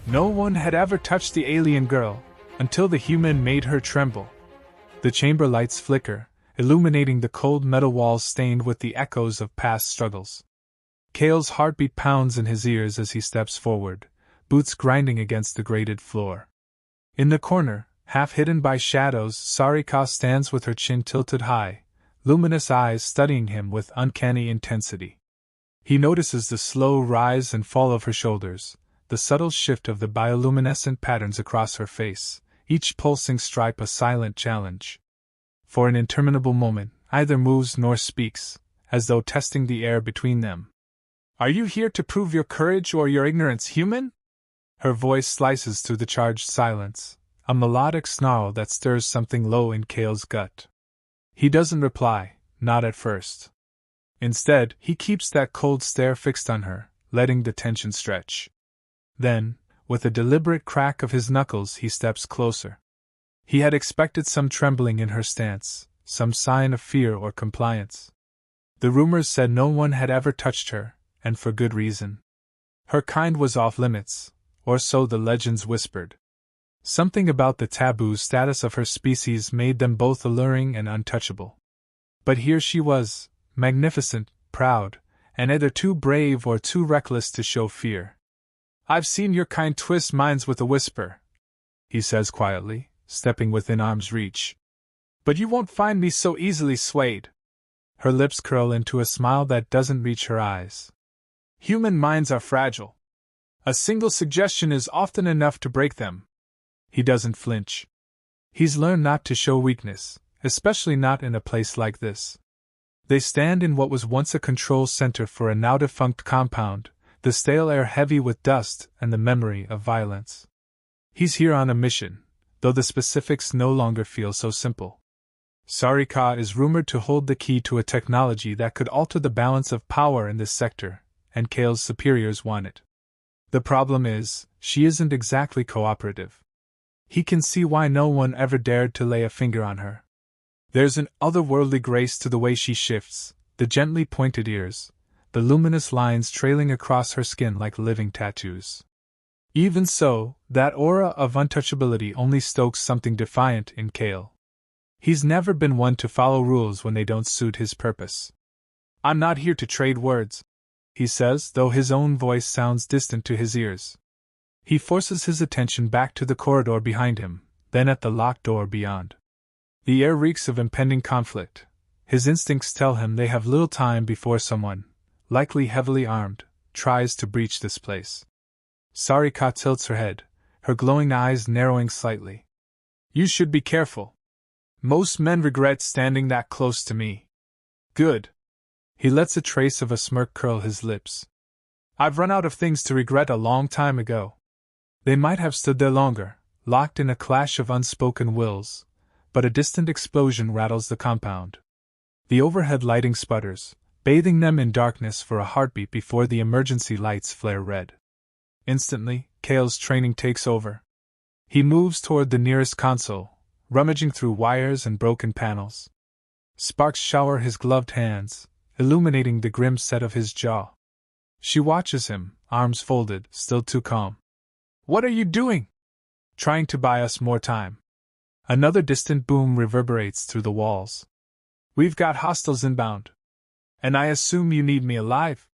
No one had ever touched the alien girl, until the human made her tremble. The chamber lights flicker, illuminating the cold metal walls stained with the echoes of past struggles. Kale's heartbeat pounds in his ears as he steps forward, boots grinding against the grated floor. In the corner, half hidden by shadows, Sarika stands with her chin tilted high, luminous eyes studying him with uncanny intensity. He notices the slow rise and fall of her shoulders, the subtle shift of the bioluminescent patterns across her face, each pulsing stripe a silent challenge. For an interminable moment, neither moves nor speaks, as though testing the air between them. "Are you here to prove your courage or your ignorance, human?" Her voice slices through the charged silence, a melodic snarl that stirs something low in Kale's gut. He doesn't reply, not at first. Instead, he keeps that cold stare fixed on her, letting the tension stretch. Then, with a deliberate crack of his knuckles, he steps closer. He had expected some trembling in her stance, some sign of fear or compliance. The rumors said no one had ever touched her, and for good reason. Her kind was off limits, or so the legends whispered. Something about the taboo status of her species made them both alluring and untouchable. But here she was, magnificent, proud, and either too brave or too reckless to show fear. "I've seen your kind twist minds with a whisper," he says quietly, stepping within arm's reach. "But you won't find me so easily swayed." Her lips curl into a smile that doesn't reach her eyes. "Human minds are fragile. A single suggestion is often enough to break them." He doesn't flinch. He's learned not to show weakness, especially not in a place like this. They stand in what was once a control center for a now-defunct compound, the stale air heavy with dust and the memory of violence. He's here on a mission, though the specifics no longer feel so simple. Sarika is rumored to hold the key to a technology that could alter the balance of power in this sector, and Kale's superiors want it. The problem is, she isn't exactly cooperative. He can see why no one ever dared to lay a finger on her. There's an otherworldly grace to the way she shifts, the gently pointed ears, the luminous lines trailing across her skin like living tattoos. Even so, that aura of untouchability only stokes something defiant in Kale. He's never been one to follow rules when they don't suit his purpose. "I'm not here to trade words," he says, though his own voice sounds distant to his ears. He forces his attention back to the corridor behind him, then at the locked door beyond. The air reeks of impending conflict. His instincts tell him they have little time before someone, likely heavily armed, tries to breach this place. Sarika tilts her head, her glowing eyes narrowing slightly. "You should be careful. Most men regret standing that close to me." "Good." He lets a trace of a smirk curl his lips. "I've run out of things to regret a long time ago." They might have stood there longer, locked in a clash of unspoken wills, but a distant explosion rattles the compound. The overhead lighting sputters, bathing them in darkness for a heartbeat before the emergency lights flare red. Instantly, Kale's training takes over. He moves toward the nearest console, rummaging through wires and broken panels. Sparks shower his gloved hands, illuminating the grim set of his jaw. She watches him, arms folded, still too calm. "What are you doing?" "Trying to buy us more time." Another distant boom reverberates through the walls. "We've got hostiles inbound. And I assume you need me alive?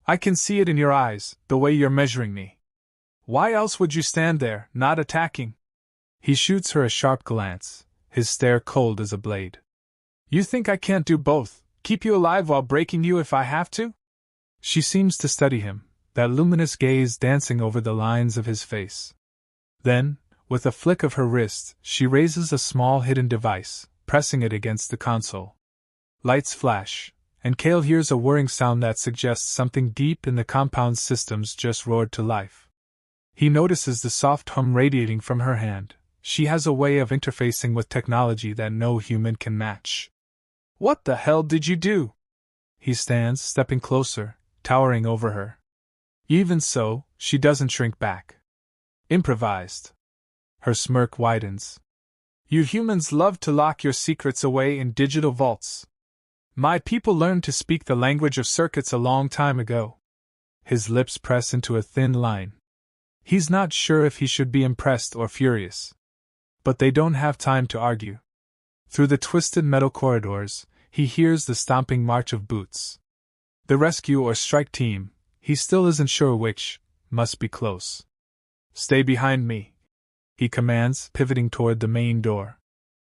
I can see it in your eyes, the way you're measuring me. Why else would you stand there, not attacking?" He shoots her a sharp glance, his stare cold as a blade. "You think I can't do both, keep you alive while breaking you if I have to?" She seems to study him, that luminous gaze dancing over the lines of his face. Then, with a flick of her wrist, she raises a small hidden device, pressing it against the console. Lights flash, and Kale hears a whirring sound that suggests something deep in the compound's systems just roared to life. He notices the soft hum radiating from her hand. She has a way of interfacing with technology that no human can match. "What the hell did you do?" He stands, stepping closer, towering over her. Even so, she doesn't shrink back. "Improvised." Her smirk widens. "You humans love to lock your secrets away in digital vaults. My people learned to speak the language of circuits a long time ago." His lips press into a thin line. He's not sure if he should be impressed or furious. But they don't have time to argue. Through the twisted metal corridors, he hears the stomping march of boots. The rescue or strike team, he still isn't sure which, must be close. "Stay behind me," he commands, pivoting toward the main door.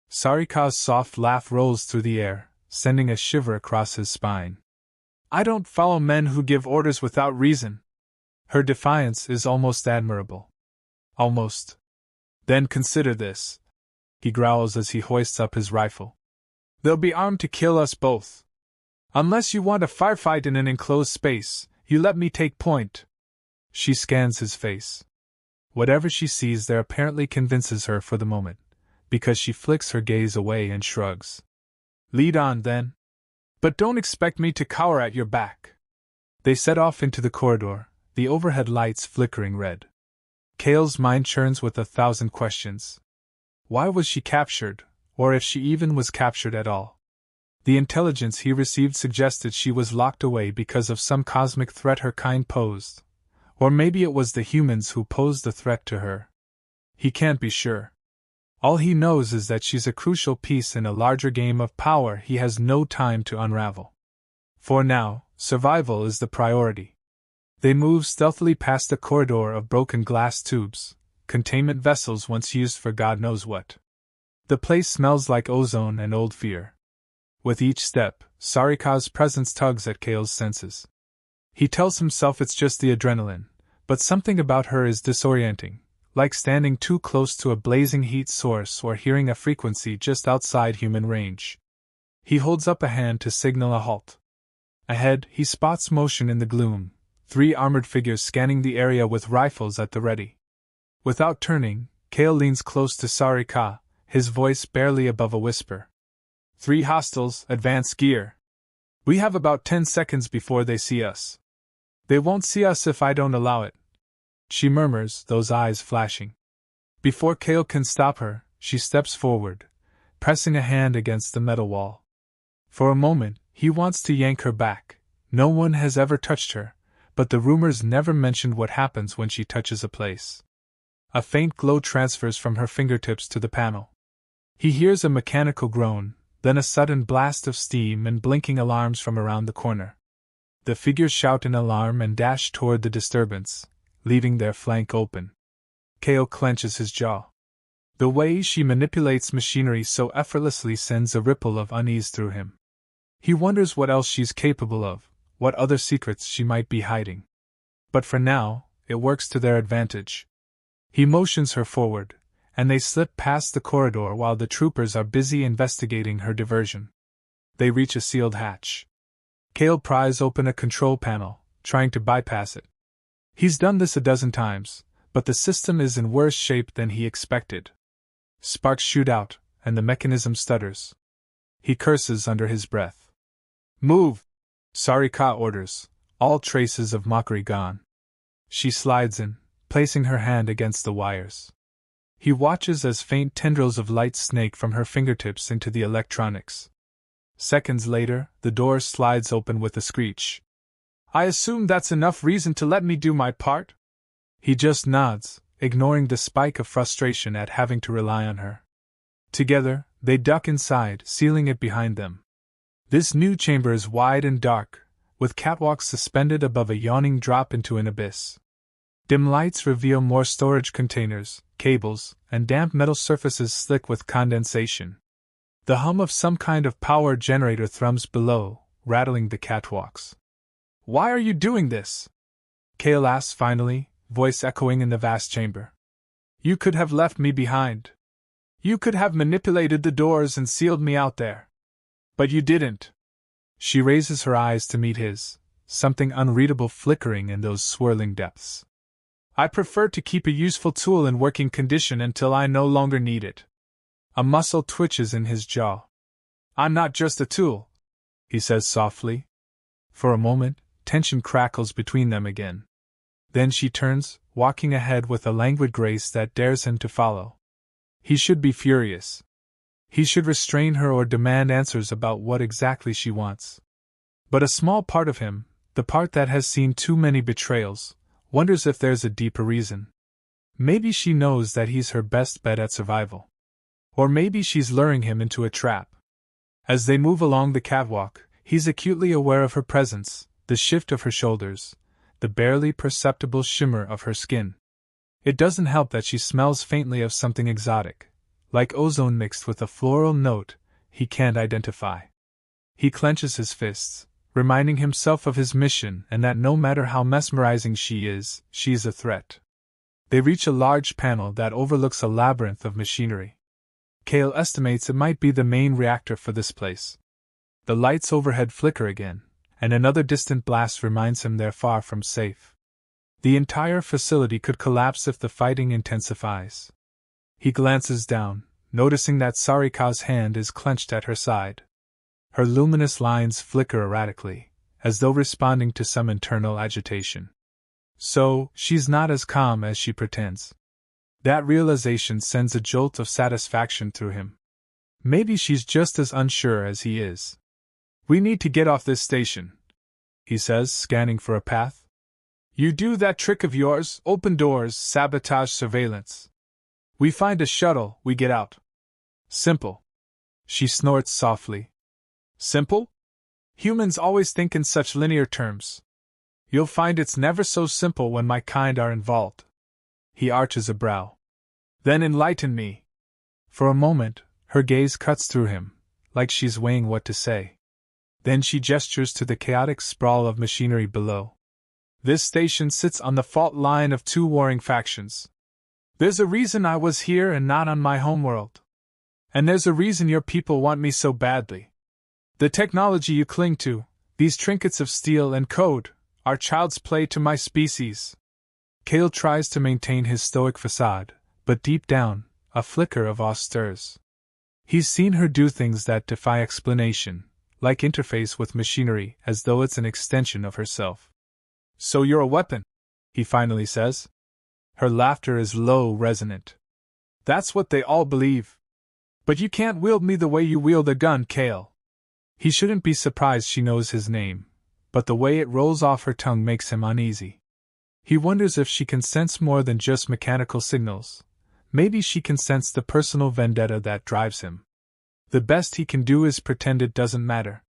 Sarika's soft laugh rolls through the air, sending a shiver across his spine. "I don't follow men who give orders without reason." Her defiance is almost admirable. Almost. "Then consider this," he growls as he hoists up his rifle. "They'll be armed to kill us both. Unless you want a firefight in an enclosed space, you let me take point." She scans his face. Whatever she sees there apparently convinces her for the moment, because she flicks her gaze away and shrugs. "Lead on, then. But don't expect me to cower at your back." They set off into the corridor, the overhead lights flickering red. Cale's mind churns with 1,000 questions. Why was she captured, or if she even was captured at all? The intelligence he received suggested she was locked away because of some cosmic threat her kind posed. Or maybe it was the humans who posed the threat to her. He can't be sure. All he knows is that she's a crucial piece in a larger game of power he has no time to unravel. For now, survival is the priority. They move stealthily past a corridor of broken glass tubes, containment vessels once used for God knows what. The place smells like ozone and old fear. With each step, Sarika's presence tugs at Kale's senses. He tells himself it's just the adrenaline, but something about her is disorienting, like standing too close to a blazing heat source or hearing a frequency just outside human range. He holds up a hand to signal a halt. Ahead, he spots motion in the gloom, 3 armored figures scanning the area with rifles at the ready. Without turning, Kale leans close to Sarika, his voice barely above a whisper. 3 hostiles, advance gear. We have about 10 seconds before they see us. They won't see us if I don't allow it, she murmurs, those eyes flashing. Before Kale can stop her, she steps forward, pressing a hand against the metal wall. For a moment, he wants to yank her back. No one has ever touched her, but the rumors never mentioned what happens when she touches a place. A faint glow transfers from her fingertips to the panel. He hears a mechanical groan, then a sudden blast of steam and blinking alarms from around the corner. The figures shout in alarm and dash toward the disturbance, leaving their flank open. Kale clenches his jaw. The way she manipulates machinery so effortlessly sends a ripple of unease through him. He wonders what else she's capable of, what other secrets she might be hiding. But for now, it works to their advantage. He motions her forward, and they slip past the corridor while the troopers are busy investigating her diversion. They reach a sealed hatch. Kale pries open a control panel, trying to bypass it. He's done this a dozen times, but the system is in worse shape than he expected. Sparks shoot out, and the mechanism stutters. He curses under his breath. "Move!" Sarika orders, all traces of mockery gone. She slides in, placing her hand against the wires. He watches as faint tendrils of light snake from her fingertips into the electronics. Seconds later, the door slides open with a screech. "I assume that's enough reason to let me do my part?" He just nods, ignoring the spike of frustration at having to rely on her. Together, they duck inside, sealing it behind them. This new chamber is wide and dark, with catwalks suspended above a yawning drop into an abyss. Dim lights reveal more storage containers, cables, and damp metal surfaces slick with condensation. The hum of some kind of power generator thrums below, rattling the catwalks. "Why are you doing this?" Kale asks finally, voice echoing in the vast chamber. "You could have left me behind. You could have manipulated the doors and sealed me out there. But you didn't." She raises her eyes to meet his, something unreadable flickering in those swirling depths. "I prefer to keep a useful tool in working condition until I no longer need it." A muscle twitches in his jaw. "I'm not just a tool," he says softly. For a moment, tension crackles between them again. Then she turns, walking ahead with a languid grace that dares him to follow. He should be furious. He should restrain her or demand answers about what exactly she wants. But a small part of him, the part that has seen too many betrayals, wonders if there's a deeper reason. Maybe she knows that he's her best bet at survival. Or maybe she's luring him into a trap. As they move along the catwalk, he's acutely aware of her presence, the shift of her shoulders, the barely perceptible shimmer of her skin. It doesn't help that she smells faintly of something exotic, like ozone mixed with a floral note he can't identify. He clenches his fists, reminding himself of his mission and that no matter how mesmerizing she's a threat. They reach a large panel that overlooks a labyrinth of machinery. Cale estimates it might be the main reactor for this place. The lights overhead flicker again, and another distant blast reminds him they're far from safe. The entire facility could collapse if the fighting intensifies. He glances down, noticing that Sarika's hand is clenched at her side. Her luminous lines flicker erratically, as though responding to some internal agitation. So, she's not as calm as she pretends. That realization sends a jolt of satisfaction through him. Maybe she's just as unsure as he is. "We need to get off this station," he says, scanning for a path. "You do that trick of yours, open doors, sabotage surveillance. We find a shuttle, we get out. Simple." She snorts softly. "Simple? Humans always think in such linear terms. You'll find it's never so simple when my kind are involved." He arches a brow. "Then enlighten me." For a moment, her gaze cuts through him, like she's weighing what to say. Then she gestures to the chaotic sprawl of machinery below. "This station sits on the fault line of two warring factions. There's a reason I was here and not on my homeworld. And there's a reason your people want me so badly. The technology you cling to, these trinkets of steel and code, are child's play to my species." Cale tries to maintain his stoic facade, but deep down, a flicker of awe stirs. He's seen her do things that defy explanation, like interface with machinery as though it's an extension of herself. "So you're a weapon," he finally says. Her laughter is low, resonant. "That's what they all believe. But you can't wield me the way you wield a gun, Cale." He shouldn't be surprised she knows his name, but the way it rolls off her tongue makes him uneasy. He wonders if she can sense more than just mechanical signals. Maybe she can sense the personal vendetta that drives him. The best he can do is pretend it doesn't matter.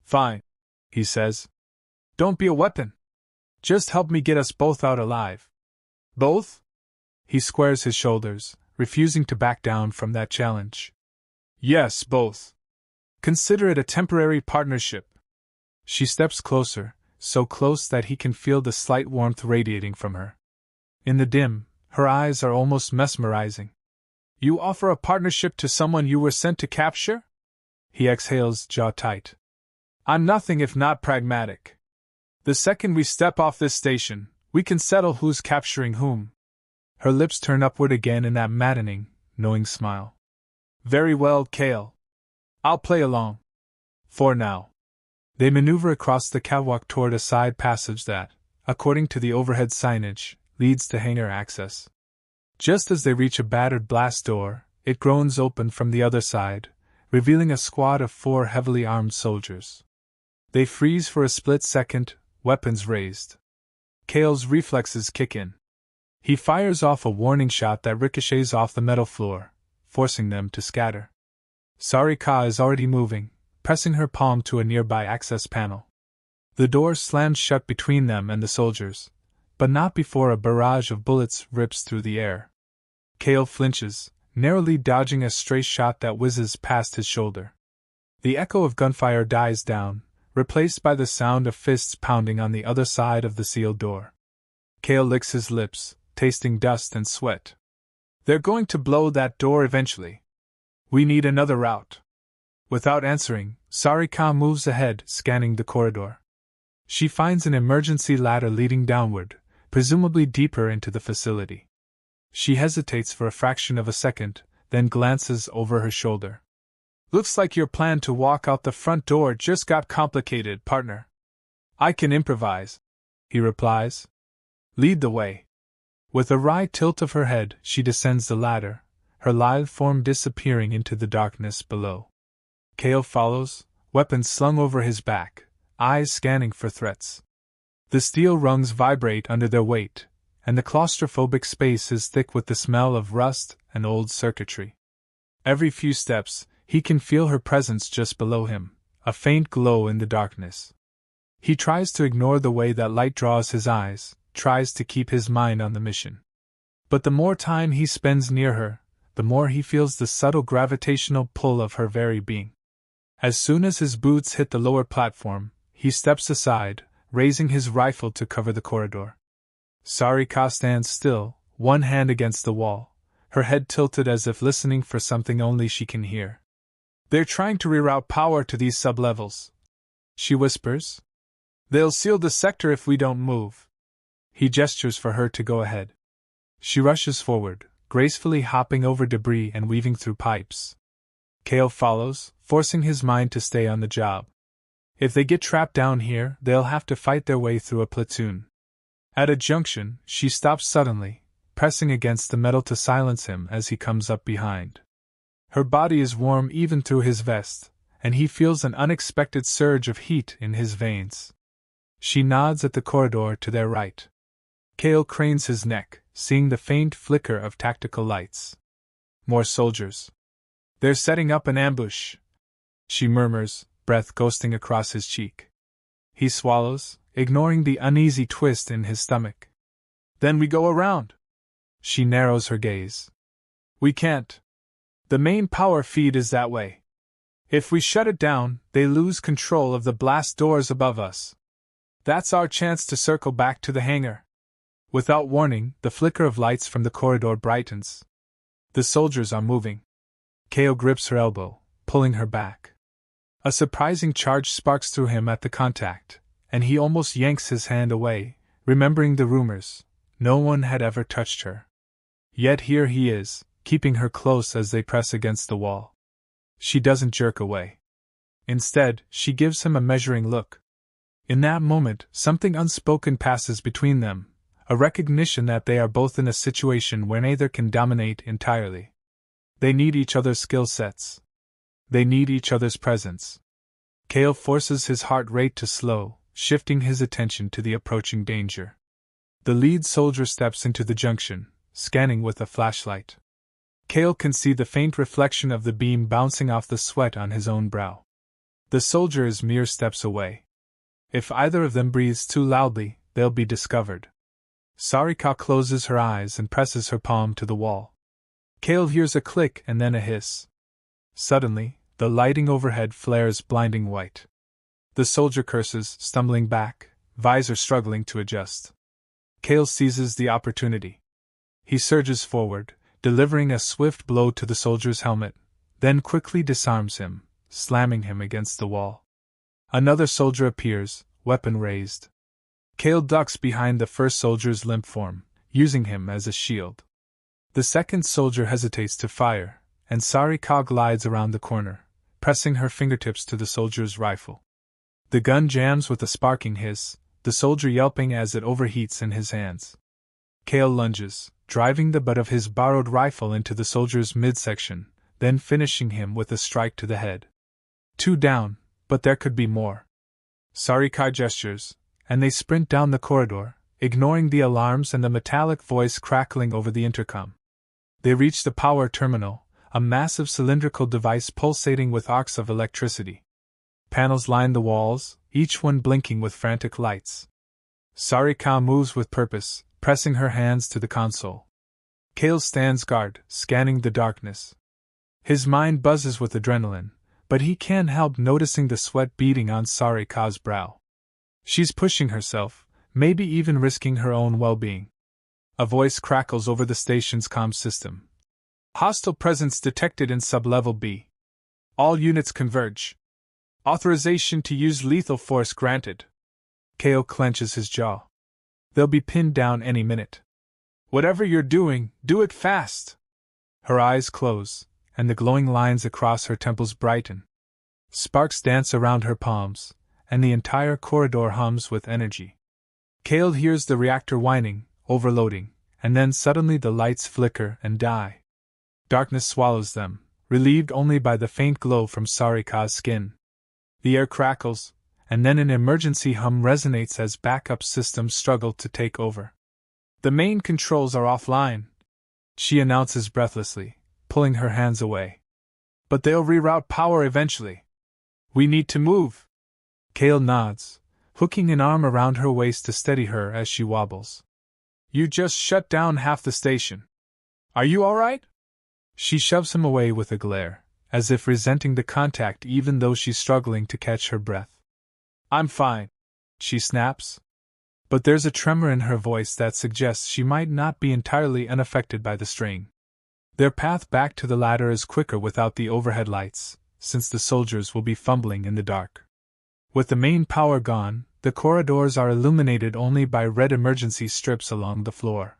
"Fine," he says. "Don't be a weapon. Just help me get us both out alive." "Both?" He squares his shoulders, refusing to back down from that challenge. "Yes, both. Consider it a temporary partnership." She steps closer, so close that he can feel the slight warmth radiating from her. In the dim, her eyes are almost mesmerizing. "You offer a partnership to someone you were sent to capture?" He exhales, jaw tight. "I'm nothing if not pragmatic. The second we step off this station, we can settle who's capturing whom." Her lips turn upward again in that maddening, knowing smile. "Very well, Cale. I'll play along. For now." They maneuver across the catwalk toward a side passage that, according to the overhead signage, leads to hangar access. Just as they reach a battered blast door, it groans open from the other side, revealing a squad of 4 heavily armed soldiers. They freeze for a split second, weapons raised. Cale's reflexes kick in. He fires off a warning shot that ricochets off the metal floor, forcing them to scatter. Sarika is already moving, pressing her palm to a nearby access panel. The door slams shut between them and the soldiers, but not before a barrage of bullets rips through the air. Cale flinches, narrowly dodging a stray shot that whizzes past his shoulder. The echo of gunfire dies down, replaced by the sound of fists pounding on the other side of the sealed door. Cale licks his lips, tasting dust and sweat. "They're going to blow that door eventually. We need another route." Without answering, Sarika moves ahead, scanning the corridor. She finds an emergency ladder leading downward, presumably deeper into the facility. She hesitates for a fraction of a second, then glances over her shoulder. "Looks like your plan to walk out the front door just got complicated, partner." "I can improvise," he replies. "Lead the way." With a wry tilt of her head, she descends the ladder, her lithe form disappearing into the darkness below. Cale follows, weapons slung over his back, eyes scanning for threats. The steel rungs vibrate under their weight, and the claustrophobic space is thick with the smell of rust and old circuitry. Every few steps, he can feel her presence just below him, a faint glow in the darkness. He tries to ignore the way that light draws his eyes, tries to keep his mind on the mission. But the more time he spends near her, the more he feels the subtle gravitational pull of her very being. As soon as his boots hit the lower platform, he steps aside, raising his rifle to cover the corridor. Sarika stands still, one hand against the wall, her head tilted as if listening for something only she can hear. "They're trying to reroute power to these sublevels," she whispers. "They'll seal the sector if we don't move." He gestures for her to go ahead. She rushes forward, gracefully hopping over debris and weaving through pipes. Kale follows, forcing his mind to stay on the job. If they get trapped down here, they'll have to fight their way through a platoon. At a junction, she stops suddenly, pressing against the metal to silence him as he comes up behind. Her body is warm even through his vest, and he feels an unexpected surge of heat in his veins. She nods at the corridor to their right. Kale cranes his neck, seeing the faint flicker of tactical lights. More soldiers. "They're setting up an ambush," she murmurs, breath ghosting across his cheek. He swallows, ignoring the uneasy twist in his stomach. "Then we go around." She narrows her gaze. "We can't. The main power feed is that way. If we shut it down, they lose control of the blast doors above us. That's our chance to circle back to the hangar." Without warning, the flicker of lights from the corridor brightens. The soldiers are moving. Kale grips her elbow, pulling her back. A surprising charge sparks through him at the contact, and he almost yanks his hand away, remembering the rumors. No one had ever touched her. Yet here he is, keeping her close as they press against the wall. She doesn't jerk away. Instead, she gives him a measuring look. In that moment, something unspoken passes between them, a recognition that they are both in a situation where neither can dominate entirely. They need each other's skill sets. They need each other's presence. Kale forces his heart rate to slow, shifting his attention to the approaching danger. The lead soldier steps into the junction, scanning with a flashlight. Kale can see the faint reflection of the beam bouncing off the sweat on his own brow. The soldier is mere steps away. If either of them breathes too loudly, they'll be discovered. Sarika closes her eyes and presses her palm to the wall. Kale hears a click and then a hiss. Suddenly, the lighting overhead flares blinding white. The soldier curses, stumbling back, visor struggling to adjust. Kale seizes the opportunity. He surges forward, delivering a swift blow to the soldier's helmet, then quickly disarms him, slamming him against the wall. Another soldier appears, weapon raised. Kale ducks behind the first soldier's limp form, using him as a shield. The second soldier hesitates to fire, and Sarika glides around the corner, pressing her fingertips to the soldier's rifle. The gun jams with a sparking hiss, the soldier yelping as it overheats in his hands. Kale lunges, driving the butt of his borrowed rifle into the soldier's midsection, then finishing him with a strike to the head. 2 down, but there could be more. Sarika gestures, and they sprint down the corridor, ignoring the alarms and the metallic voice crackling over the intercom. They reach the power terminal, a massive cylindrical device pulsating with arcs of electricity. Panels line the walls, each one blinking with frantic lights. Sarika moves with purpose, pressing her hands to the console. Kale stands guard, scanning the darkness. His mind buzzes with adrenaline, but he can't help noticing the sweat beading on Sarika's brow. She's pushing herself, maybe even risking her own well-being. A voice crackles over the station's comm system. "Hostile presence detected in sublevel B. All units converge. Authorization to use lethal force granted." Kale clenches his jaw. They'll be pinned down any minute. "Whatever you're doing, do it fast!" Her eyes close, and the glowing lines across her temples brighten. Sparks dance around her palms, and the entire corridor hums with energy. Kale hears the reactor whining, overloading, and then suddenly the lights flicker and die. Darkness swallows them, relieved only by the faint glow from Sarika's skin. The air crackles, and then an emergency hum resonates as backup systems struggle to take over. The main controls are offline, she announces breathlessly, pulling her hands away. But they'll reroute power eventually. We need to move. Kale nods, hooking an arm around her waist to steady her as she wobbles. You just shut down half the station. Are you all right? She shoves him away with a glare, as if resenting the contact even though she's struggling to catch her breath. I'm fine, she snaps. But there's a tremor in her voice that suggests she might not be entirely unaffected by the strain. Their path back to the ladder is quicker without the overhead lights, since the soldiers will be fumbling in the dark. With the main power gone, the corridors are illuminated only by red emergency strips along the floor.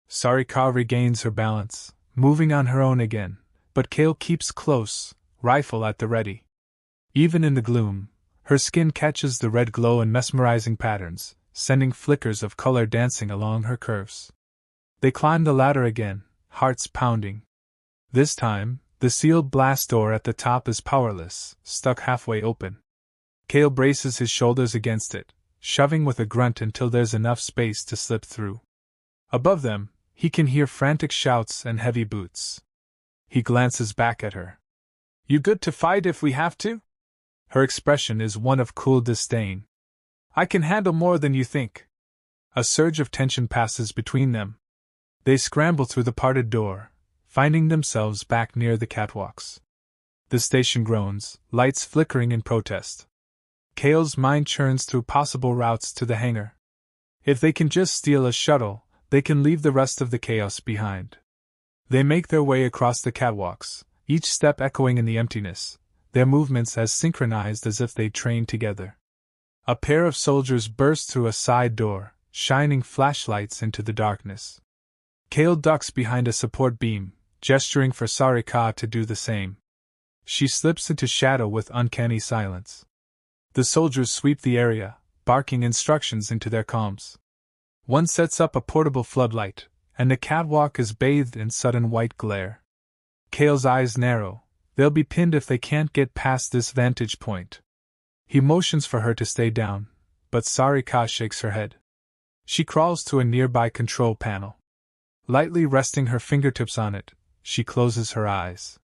Sarika regains her balance, moving on her own again, but Kale keeps close, rifle at the ready. Even in the gloom, her skin catches the red glow in mesmerizing patterns, sending flickers of color dancing along her curves. They climb the ladder again, hearts pounding. This time, the sealed blast door at the top is powerless, stuck halfway open. Kale braces his shoulders against it, shoving with a grunt until there's enough space to slip through. Above them, he can hear frantic shouts and heavy boots. He glances back at her. You good to fight if we have to? Her expression is one of cool disdain. I can handle more than you think. A surge of tension passes between them. They scramble through the parted door, finding themselves back near the catwalks. The station groans, lights flickering in protest. Kale's mind churns through possible routes to the hangar. If they can just steal a shuttle, they can leave the rest of the chaos behind. They make their way across the catwalks, each step echoing in the emptiness, their movements as synchronized as if they'd trained together. A pair of soldiers burst through a side door, shining flashlights into the darkness. Kale ducks behind a support beam, gesturing for Sarika to do the same. She slips into shadow with uncanny silence. The soldiers sweep the area, barking instructions into their comms. One sets up a portable floodlight, and the catwalk is bathed in sudden white glare. Kale's eyes narrow. They'll be pinned if they can't get past this vantage point. He motions for her to stay down, but Sarika shakes her head. She crawls to a nearby control panel. Lightly resting her fingertips on it, she closes her eyes.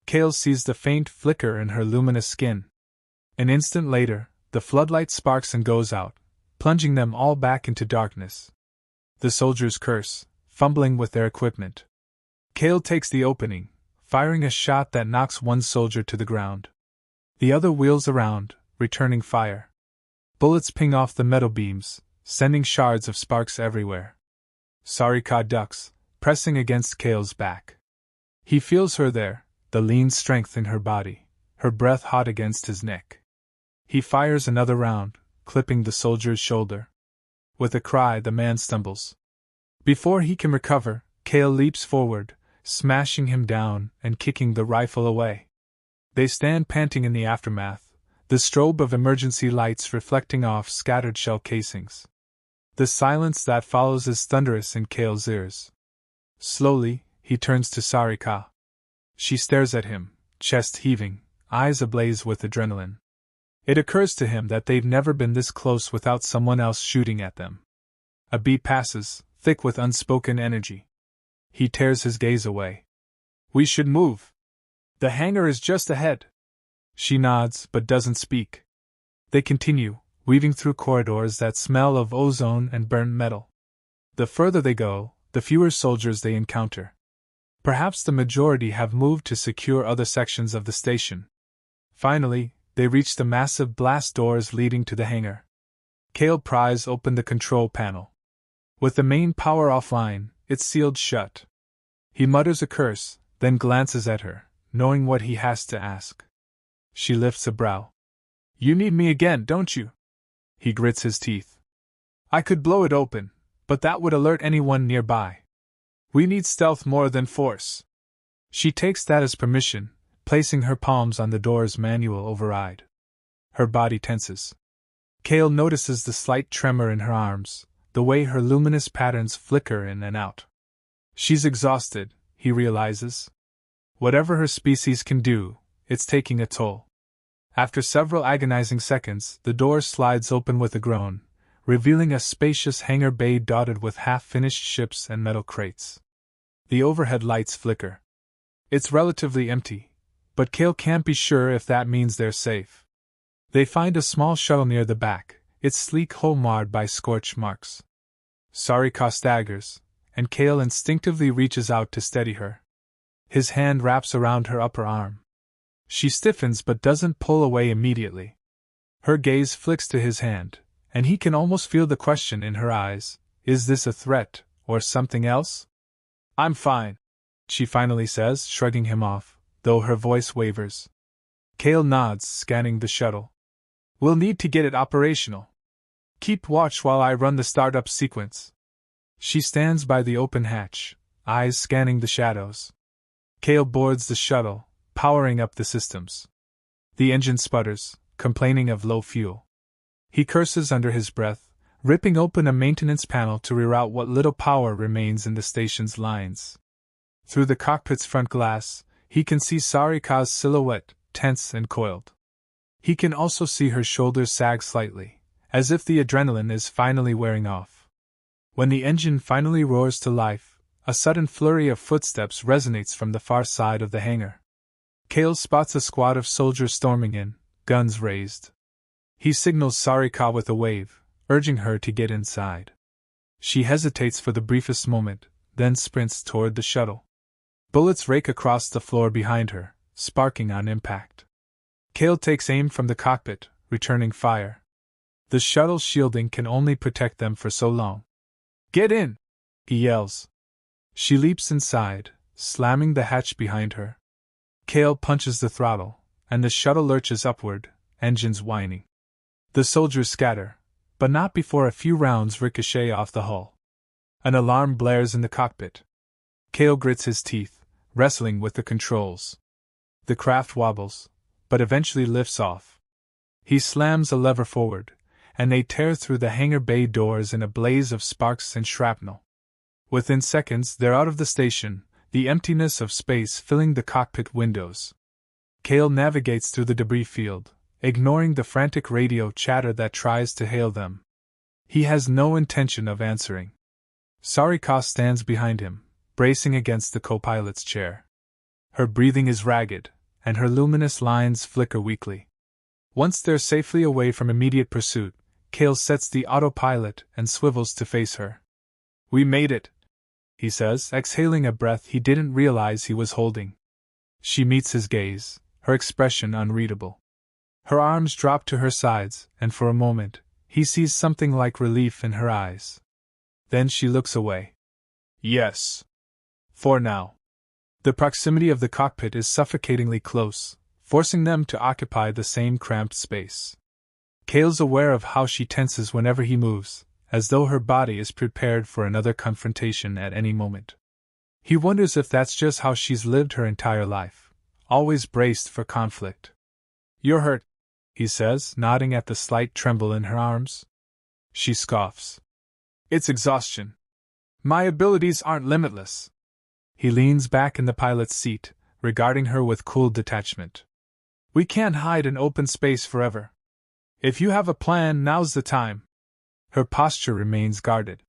Kale sees the faint flicker in her luminous skin. An instant later, the floodlight sparks and goes out, plunging them all back into darkness. The soldiers curse, fumbling with their equipment. Kale takes the opening, firing a shot that knocks one soldier to the ground. The other wheels around, returning fire. Bullets ping off the metal beams, sending shards of sparks everywhere. Sarika ducks, pressing against Kale's back. He feels her there, the lean strength in her body, her breath hot against his neck. He fires another round, clipping the soldier's shoulder. With a cry, the man stumbles. Before he can recover, Kale leaps forward, smashing him down and kicking the rifle away. They stand panting in the aftermath, the strobe of emergency lights reflecting off scattered shell casings. The silence that follows is thunderous in Kale's ears. Slowly, he turns to Sarika. She stares at him, chest heaving, eyes ablaze with adrenaline. It occurs to him that they've never been this close without someone else shooting at them. A beat passes, thick with unspoken energy. He tears his gaze away. We should move. The hangar is just ahead. She nods but doesn't speak. They continue, weaving through corridors that smell of ozone and burnt metal. The further they go, the fewer soldiers they encounter. Perhaps the majority have moved to secure other sections of the station. Finally, they reach the massive blast doors leading to the hangar. Kale pries open the control panel. With the main power offline, it's sealed shut. He mutters a curse, then glances at her, knowing what he has to ask. She lifts a brow. You need me again, don't you? He grits his teeth. I could blow it open, but that would alert anyone nearby. We need stealth more than force. She takes that as permission, placing her palms on the door's manual override. Her body tenses. Kale notices the slight tremor in her arms, the way her luminous patterns flicker in and out. She's exhausted, he realizes. Whatever her species can do, it's taking a toll. After several agonizing seconds, the door slides open with a groan, revealing a spacious hangar bay dotted with half-finished ships and metal crates. The overhead lights flicker. It's relatively empty, but Kale can't be sure if that means they're safe. They find a small shuttle near the back, its sleek hull marred by scorch marks. Sarika staggers, and Kale instinctively reaches out to steady her. His hand wraps around her upper arm. She stiffens but doesn't pull away immediately. Her gaze flicks to his hand, and he can almost feel the question in her eyes. Is this a threat, or something else? I'm fine, she finally says, shrugging him off, though her voice wavers. Kale nods, scanning the shuttle. We'll need to get it operational. Keep watch while I run the startup sequence. She stands by the open hatch, eyes scanning the shadows. Kale boards the shuttle, powering up the systems. The engine sputters, complaining of low fuel. He curses under his breath, ripping open a maintenance panel to reroute what little power remains in the station's lines. Through the cockpit's front glass, he can see Sarika's silhouette, tense and coiled. He can also see her shoulders sag slightly, as if the adrenaline is finally wearing off. When the engine finally roars to life, a sudden flurry of footsteps resonates from the far side of the hangar. Kale spots a squad of soldiers storming in, guns raised. He signals Sarika with a wave, urging her to get inside. She hesitates for the briefest moment, then sprints toward the shuttle. Bullets rake across the floor behind her, sparking on impact. Kale takes aim from the cockpit, returning fire. The shuttle's shielding can only protect them for so long. Get in! He yells. She leaps inside, slamming the hatch behind her. Kale punches the throttle, and the shuttle lurches upward, engines whining. The soldiers scatter, but not before a few rounds ricochet off the hull. An alarm blares in the cockpit. Kale grits his teeth, wrestling with the controls. The craft wobbles, but eventually lifts off. He slams a lever forward, and they tear through the hangar bay doors in a blaze of sparks and shrapnel. Within seconds, they're out of the station, the emptiness of space filling the cockpit windows. Kale navigates through the debris field, ignoring the frantic radio chatter that tries to hail them. He has no intention of answering. Sarika stands behind him, bracing against the co-pilot's chair. Her breathing is ragged, and her luminous lines flicker weakly. Once they're safely away from immediate pursuit, Kale sets the autopilot and swivels to face her. We made it, he says, exhaling a breath he didn't realize he was holding. She meets his gaze, her expression unreadable. Her arms drop to her sides, and for a moment, he sees something like relief in her eyes. Then she looks away. Yes. For now. The proximity of the cockpit is suffocatingly close, forcing them to occupy the same cramped space. Kale's aware of how she tenses whenever he moves, as though her body is prepared for another confrontation at any moment. He wonders if that's just how she's lived her entire life, always braced for conflict. You're hurt, he says, nodding at the slight tremble in her arms. She scoffs. It's exhaustion. My abilities aren't limitless. He leans back in the pilot's seat, regarding her with cool detachment. We can't hide in open space forever. If you have a plan, now's the time. Her posture remains guarded.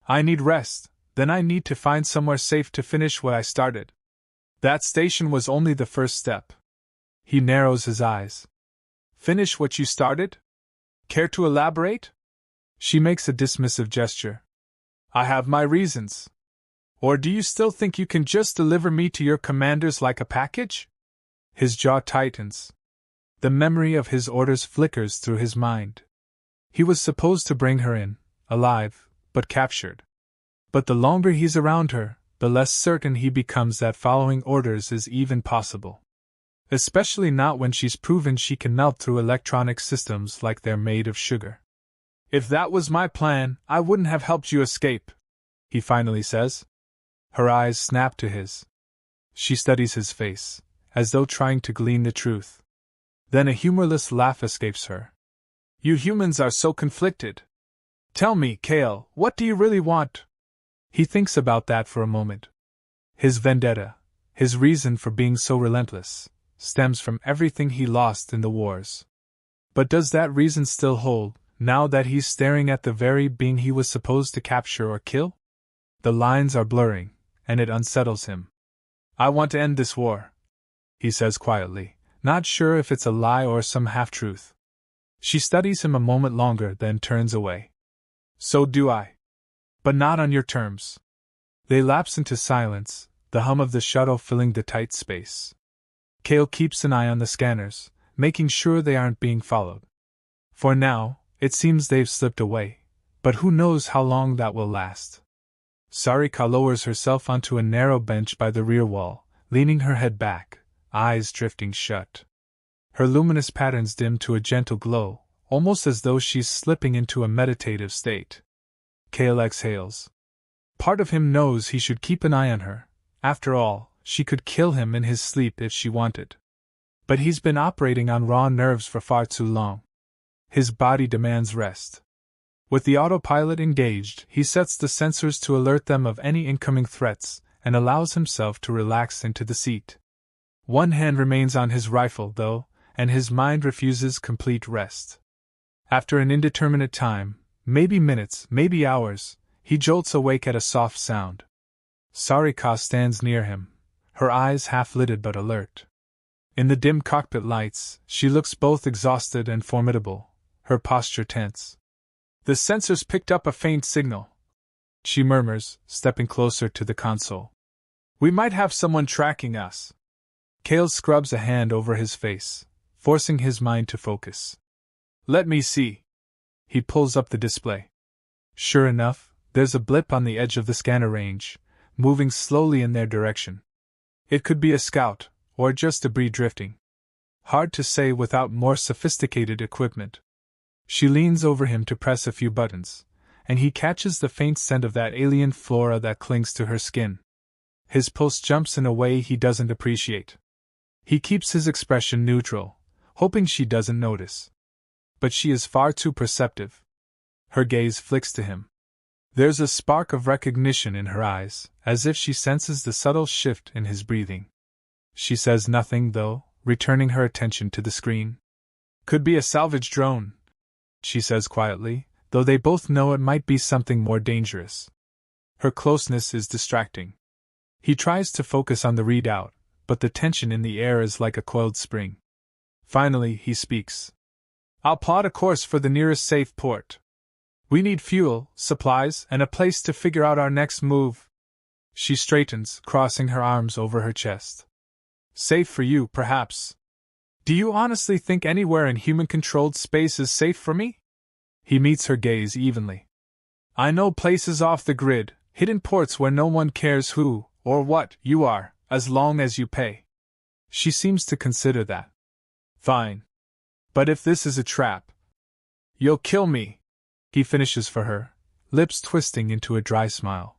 I need rest, then I need to find somewhere safe to finish what I started. That station was only the first step. He narrows his eyes. Finish what you started? Care to elaborate? She makes a dismissive gesture. I have my reasons. Or do you still think you can just deliver me to your commanders like a package? His jaw tightens. The memory of his orders flickers through his mind. He was supposed to bring her in, alive, but captured. But the longer he's around her, the less certain he becomes that following orders is even possible. Especially not when she's proven she can melt through electronic systems like they're made of sugar. If that was my plan, I wouldn't have helped you escape, he finally says. Her eyes snap to his. She studies his face, as though trying to glean the truth. Then a humorless laugh escapes her. You humans are so conflicted. Tell me, Kale, what do you really want? He thinks about that for a moment. His vendetta, his reason for being so relentless, stems from everything he lost in the wars. But does that reason still hold, now that he's staring at the very being he was supposed to capture or kill? The lines are blurring, and it unsettles him. I want to end this war, he says quietly, not sure if it's a lie or some half-truth. She studies him a moment longer, then turns away. So do I. But not on your terms. They lapse into silence, the hum of the shuttle filling the tight space. Cale keeps an eye on the scanners, making sure they aren't being followed. For now, it seems they've slipped away, but who knows how long that will last. Sarika lowers herself onto a narrow bench by the rear wall, leaning her head back, eyes drifting shut. Her luminous patterns dim to a gentle glow, almost as though she's slipping into a meditative state. Cale exhales. Part of him knows he should keep an eye on her. After all, she could kill him in his sleep if she wanted. But he's been operating on raw nerves for far too long. His body demands rest. With the autopilot engaged, he sets the sensors to alert them of any incoming threats, and allows himself to relax into the seat. One hand remains on his rifle, though, and his mind refuses complete rest. After an indeterminate time, maybe minutes, maybe hours, he jolts awake at a soft sound. Sarika stands near him, her eyes half-lidded but alert. In the dim cockpit lights, she looks both exhausted and formidable, her posture tense. The sensors picked up a faint signal, she murmurs, stepping closer to the console. We might have someone tracking us. Cale scrubs a hand over his face, forcing his mind to focus. Let me see. He pulls up the display. Sure enough, there's a blip on the edge of the scanner range, moving slowly in their direction. It could be a scout, or just debris drifting. Hard to say without more sophisticated equipment. She leans over him to press a few buttons, and he catches the faint scent of that alien flora that clings to her skin. His pulse jumps in a way he doesn't appreciate. He keeps his expression neutral, hoping she doesn't notice. But she is far too perceptive. Her gaze flicks to him. There's a spark of recognition in her eyes, as if she senses the subtle shift in his breathing. She says nothing, though, returning her attention to the screen. Could be a salvage drone, she says quietly, though they both know it might be something more dangerous. Her closeness is distracting. He tries to focus on the readout, but the tension in the air is like a coiled spring. Finally, he speaks. I'll plot a course for the nearest safe port. We need fuel, supplies, and a place to figure out our next move. She straightens, crossing her arms over her chest. Safe for you, perhaps. Do you honestly think anywhere in human-controlled space is safe for me? He meets her gaze evenly. I know places off the grid, hidden ports where no one cares who, or what, you are, as long as you pay. She seems to consider that. Fine. But if this is a trap, you'll kill me, he finishes for her, lips twisting into a dry smile.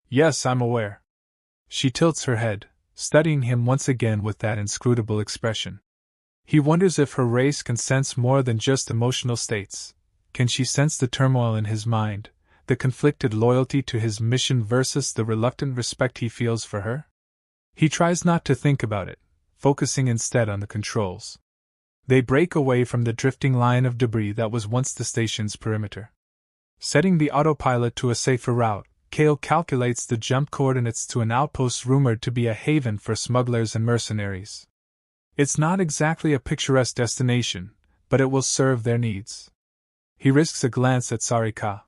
Yes, I'm aware. She tilts her head, studying him once again with that inscrutable expression. He wonders if her race can sense more than just emotional states. Can she sense the turmoil in his mind, the conflicted loyalty to his mission versus the reluctant respect he feels for her? He tries not to think about it, focusing instead on the controls. They break away from the drifting line of debris that was once the station's perimeter. Setting the autopilot to a safer route, Cale calculates the jump coordinates to an outpost rumored to be a haven for smugglers and mercenaries. It's not exactly a picturesque destination, but it will serve their needs. He risks a glance at Sarika.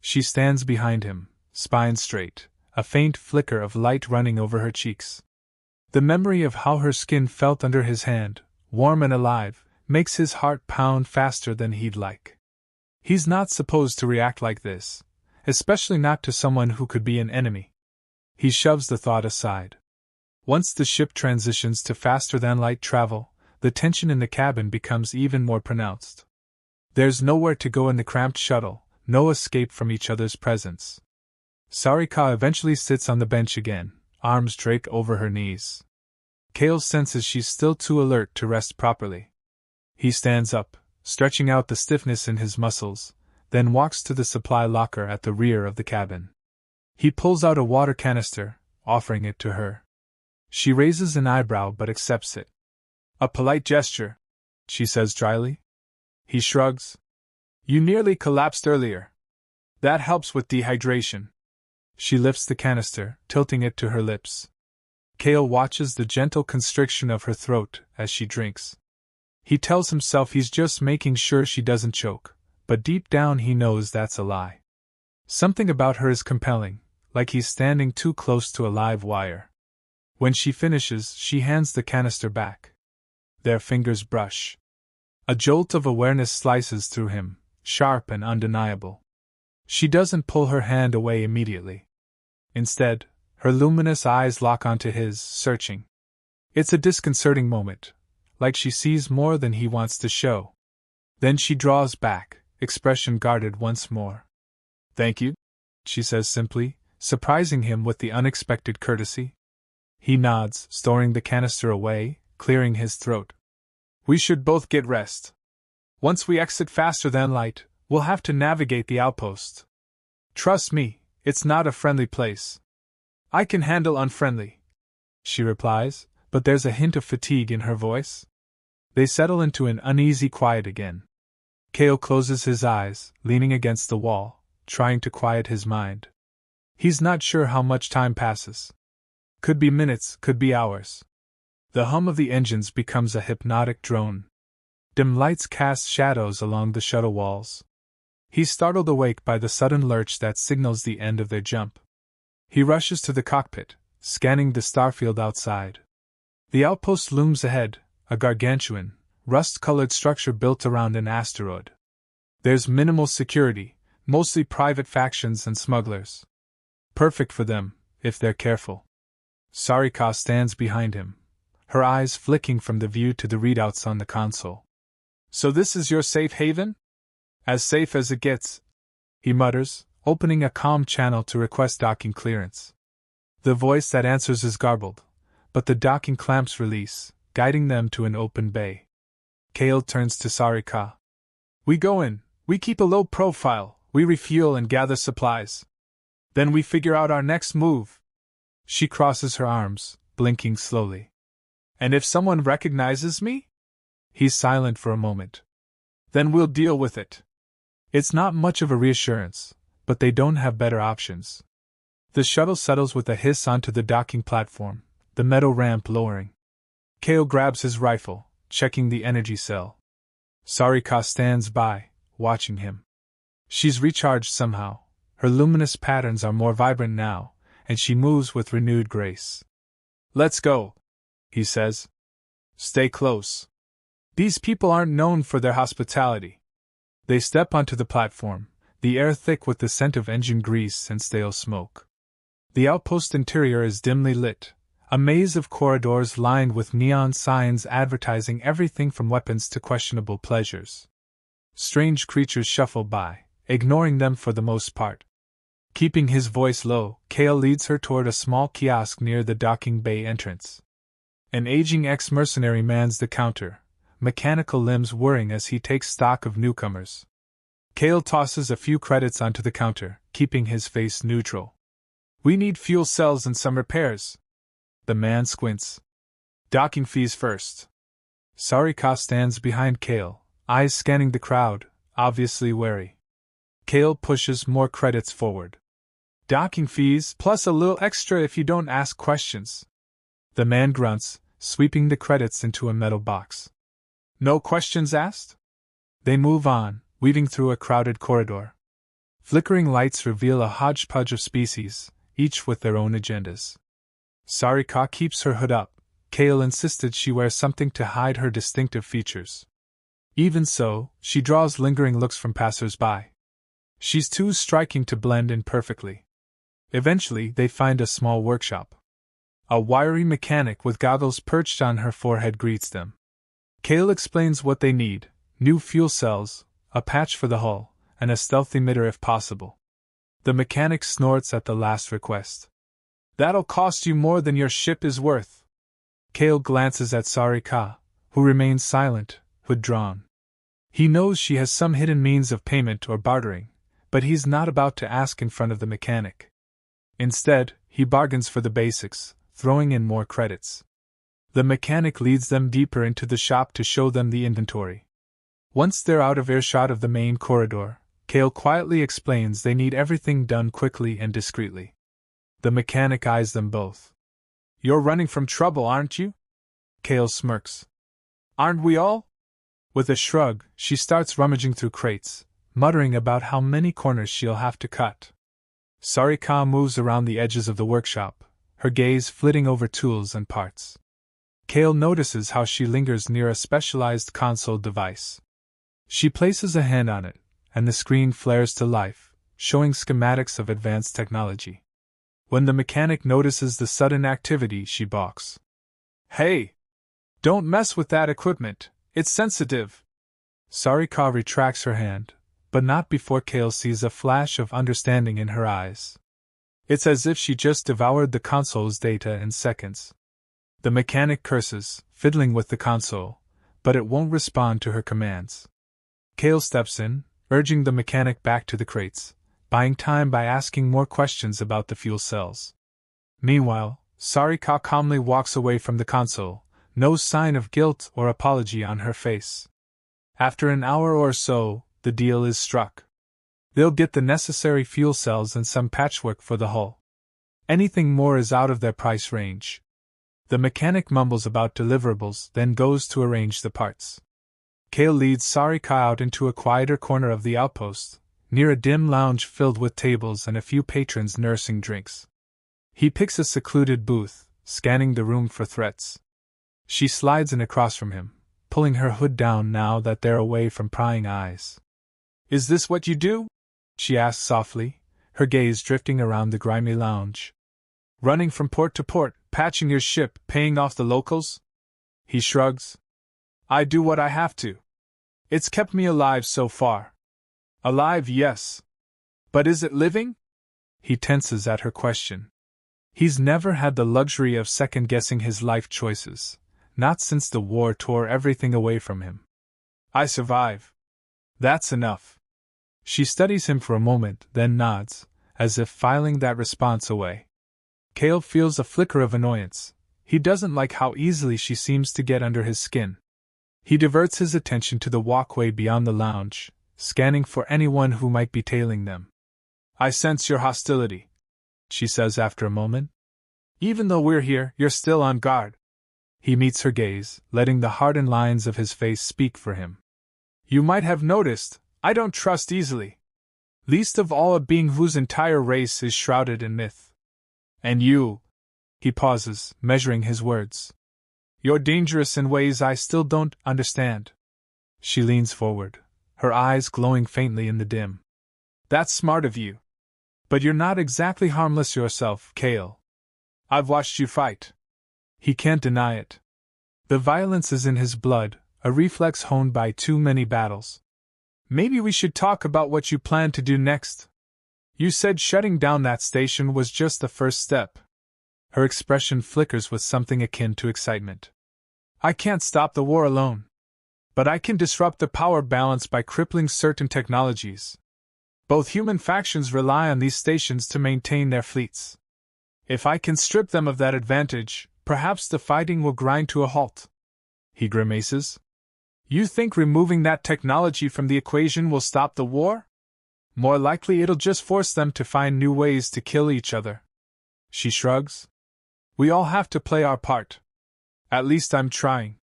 She stands behind him, spine straight, a faint flicker of light running over her cheeks. The memory of how her skin felt under his hand, warm and alive, makes his heart pound faster than he'd like. He's not supposed to react like this, especially not to someone who could be an enemy. He shoves the thought aside. Once the ship transitions to faster-than-light travel, the tension in the cabin becomes even more pronounced. There's nowhere to go in the cramped shuttle, no escape from each other's presence. Sarika eventually sits on the bench again, arms draped over her knees. Cale senses she's still too alert to rest properly. He stands up, stretching out the stiffness in his muscles, then walks to the supply locker at the rear of the cabin. He pulls out a water canister, offering it to her. She raises an eyebrow but accepts it. A polite gesture, she says dryly. He shrugs. You nearly collapsed earlier. That helps with dehydration. She lifts the canister, tilting it to her lips. Kale watches the gentle constriction of her throat as she drinks. He tells himself he's just making sure she doesn't choke, but deep down he knows that's a lie. Something about her is compelling, like he's standing too close to a live wire. When she finishes, she hands the canister back. Their fingers brush. A jolt of awareness slices through him, sharp and undeniable. She doesn't pull her hand away immediately. Instead, her luminous eyes lock onto his, searching. It's a disconcerting moment, like she sees more than he wants to show. Then she draws back, expression guarded once more. Thank you, she says simply, surprising him with the unexpected courtesy. He nods, storing the canister away, clearing his throat. We should both get rest. Once we exit faster than light, we'll have to navigate the outpost. Trust me, it's not a friendly place. I can handle unfriendly, she replies, but there's a hint of fatigue in her voice. They settle into an uneasy quiet again. Kale closes his eyes, leaning against the wall, trying to quiet his mind. He's not sure how much time passes. Could be minutes, could be hours. The hum of the engines becomes a hypnotic drone. Dim lights cast shadows along the shuttle walls. He's startled awake by the sudden lurch that signals the end of their jump. He rushes to the cockpit, scanning the starfield outside. The outpost looms ahead, a gargantuan, rust-colored structure built around an asteroid. There's minimal security, mostly private factions and smugglers. Perfect for them, if they're careful. Sarika stands behind him, her eyes flicking from the view to the readouts on the console. So this is your safe haven? As safe as it gets, he mutters, opening a comm channel to request docking clearance. The voice that answers is garbled, but the docking clamps release, guiding them to an open bay. Kale turns to Sarika. We go in, we keep a low profile, we refuel and gather supplies. Then we figure out our next move. She crosses her arms, blinking slowly. And if someone recognizes me? He's silent for a moment. Then we'll deal with it. It's not much of a reassurance, but they don't have better options. The shuttle settles with a hiss onto the docking platform, the metal ramp lowering. Kale grabs his rifle, checking the energy cell. Sarika stands by, watching him. She's recharged somehow. Her luminous patterns are more vibrant now, and she moves with renewed grace. Let's go, he says. Stay close. These people aren't known for their hospitality. They step onto the platform, the air thick with the scent of engine grease and stale smoke. The outpost interior is dimly lit, a maze of corridors lined with neon signs advertising everything from weapons to questionable pleasures. Strange creatures shuffle by, ignoring them for the most part. Keeping his voice low, Kale leads her toward a small kiosk near the docking bay entrance. An aging ex-mercenary mans the counter, mechanical limbs whirring as he takes stock of newcomers. Kale tosses a few credits onto the counter, keeping his face neutral. We need fuel cells and some repairs. The man squints. Docking fees first. Sarika stands behind Kale, eyes scanning the crowd, obviously wary. Kale pushes more credits forward. Docking fees plus a little extra if you don't ask questions. The man grunts, sweeping the credits into a metal box. No questions asked? They move on, weaving through a crowded corridor. Flickering lights reveal a hodgepodge of species, each with their own agendas. Sarika keeps her hood up. Kale insisted she wear something to hide her distinctive features. Even so, she draws lingering looks from passers-by. She's too striking to blend in perfectly. Eventually, they find a small workshop. A wiry mechanic with goggles perched on her forehead greets them. Kale explains what they need: new fuel cells, a patch for the hull, and a stealth emitter if possible. The mechanic snorts at the last request. That'll cost you more than your ship is worth. Kale glances at Sarika, who remains silent, hood drawn. He knows she has some hidden means of payment or bartering, but he's not about to ask in front of the mechanic. Instead, he bargains for the basics, throwing in more credits. The mechanic leads them deeper into the shop to show them the inventory. Once they're out of earshot of the main corridor, Kale quietly explains they need everything done quickly and discreetly. The mechanic eyes them both. "You're running from trouble, aren't you?" Kale smirks. "Aren't we all?" With a shrug, she starts rummaging through crates, muttering about how many corners she'll have to cut. Sarika moves around the edges of the workshop, her gaze flitting over tools and parts. Kale notices how she lingers near a specialized console device. She places a hand on it, and the screen flares to life, showing schematics of advanced technology. When the mechanic notices the sudden activity, she balks. "Hey! Don't mess with that equipment, it's sensitive." Sarika retracts her hand, but not before Kale sees a flash of understanding in her eyes. It's as if she just devoured the console's data in seconds. The mechanic curses, fiddling with the console, but it won't respond to her commands. Kale steps in, urging the mechanic back to the crates, buying time by asking more questions about the fuel cells. Meanwhile, Sarika calmly walks away from the console, no sign of guilt or apology on her face. After an hour or so, the deal is struck. They'll get the necessary fuel cells and some patchwork for the hull. Anything more is out of their price range. The mechanic mumbles about deliverables, then goes to arrange the parts. Kale leads Sarika out into a quieter corner of the outpost, near a dim lounge filled with tables and a few patrons nursing drinks. He picks a secluded booth, scanning the room for threats. She slides in across from him, pulling her hood down now that they're away from prying eyes. "Is this what you do?" she asks softly, her gaze drifting around the grimy lounge. "Running from port to port, patching your ship, paying off the locals?" He shrugs. "I do what I have to. It's kept me alive so far." "Alive, yes. But is it living?" He tenses at her question. He's never had the luxury of second-guessing his life choices, not since the war tore everything away from him. "I survive. That's enough." She studies him for a moment, then nods, as if filing that response away. Kale feels a flicker of annoyance. He doesn't like how easily she seems to get under his skin. He diverts his attention to the walkway beyond the lounge, scanning for anyone who might be tailing them. "I sense your hostility," she says after a moment. "Even though we're here, you're still on guard." He meets her gaze, letting the hardened lines of his face speak for him. "You might have noticed, I don't trust easily. Least of all a being whose entire race is shrouded in myth. And you..." He pauses, measuring his words. "You're dangerous in ways I still don't understand." She leans forward, her eyes glowing faintly in the dim. "That's smart of you. But you're not exactly harmless yourself, Kale. I've watched you fight." He can't deny it. The violence is in his blood, a reflex honed by too many battles. "Maybe we should talk about what you plan to do next. You said shutting down that station was just the first step." Her expression flickers with something akin to excitement. "I can't stop the war alone. But I can disrupt the power balance by crippling certain technologies. Both human factions rely on these stations to maintain their fleets. If I can strip them of that advantage, perhaps the fighting will grind to a halt." He grimaces. "You think removing that technology from the equation will stop the war? More likely it'll just force them to find new ways to kill each other." She shrugs. "We all have to play our part. At least I'm trying."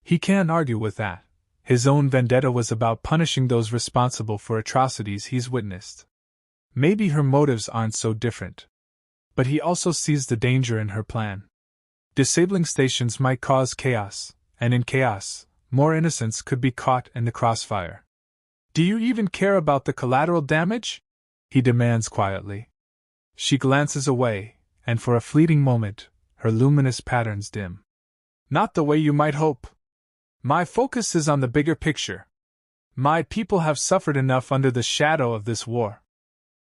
He can't argue with that. His own vendetta was about punishing those responsible for atrocities he's witnessed. Maybe her motives aren't so different. But he also sees the danger in her plan. Disabling stations might cause chaos, and in chaos, more innocents could be caught in the crossfire. "Do you even care about the collateral damage?" he demands quietly. She glances away, and for a fleeting moment, her luminous patterns dim. "Not the way you might hope. My focus is on the bigger picture. My people have suffered enough under the shadow of this war.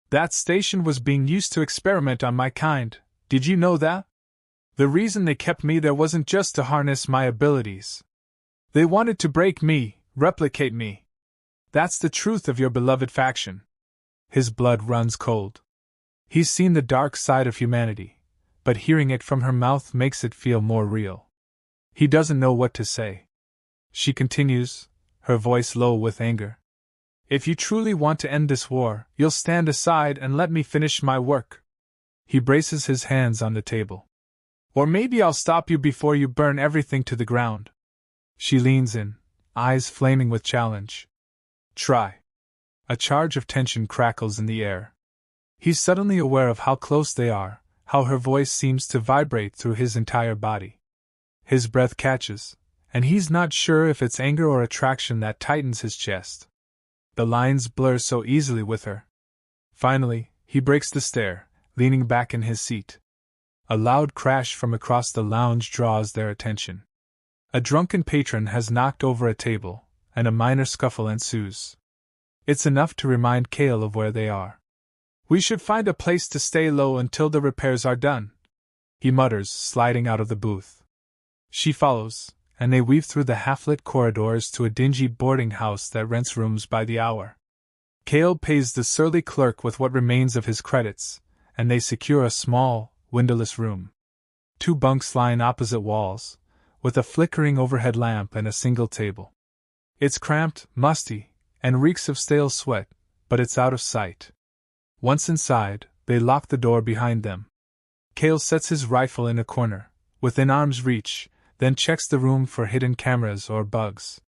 That station was being used to experiment on my kind, did you know that? The reason they kept me there wasn't just to harness my abilities. They wanted to break me, replicate me. That's the truth of your beloved faction." His blood runs cold. He's seen the dark side of humanity, but hearing it from her mouth makes it feel more real. He doesn't know what to say. She continues, her voice low with anger. If you truly want to end this war, you'll stand aside and let me finish my work. He braces his hands on the table. Or maybe I'll stop you before you burn everything to the ground. She leans in, eyes flaming with challenge. Try. A charge of tension crackles in the air. He's suddenly aware of how close they are, how her voice seems to vibrate through his entire body. His breath catches, and he's not sure if it's anger or attraction that tightens his chest. The lines blur so easily with her. Finally, he breaks the stare, leaning back in his seat. A loud crash from across the lounge draws their attention. A drunken patron has knocked over a table, and a minor scuffle ensues. It's enough to remind Cale of where they are. We should find a place to stay low until the repairs are done, he mutters, sliding out of the booth. She follows, and they weave through the half-lit corridors to a dingy boarding house that rents rooms by the hour. Cale pays the surly clerk with what remains of his credits, and they secure a small, windowless room. 2 bunks line opposite walls, with a flickering overhead lamp and a single table. It's cramped, musty, and reeks of stale sweat, but it's out of sight. Once inside, they lock the door behind them. Cale sets his rifle in a corner, within arm's reach, then checks the room for hidden cameras or bugs.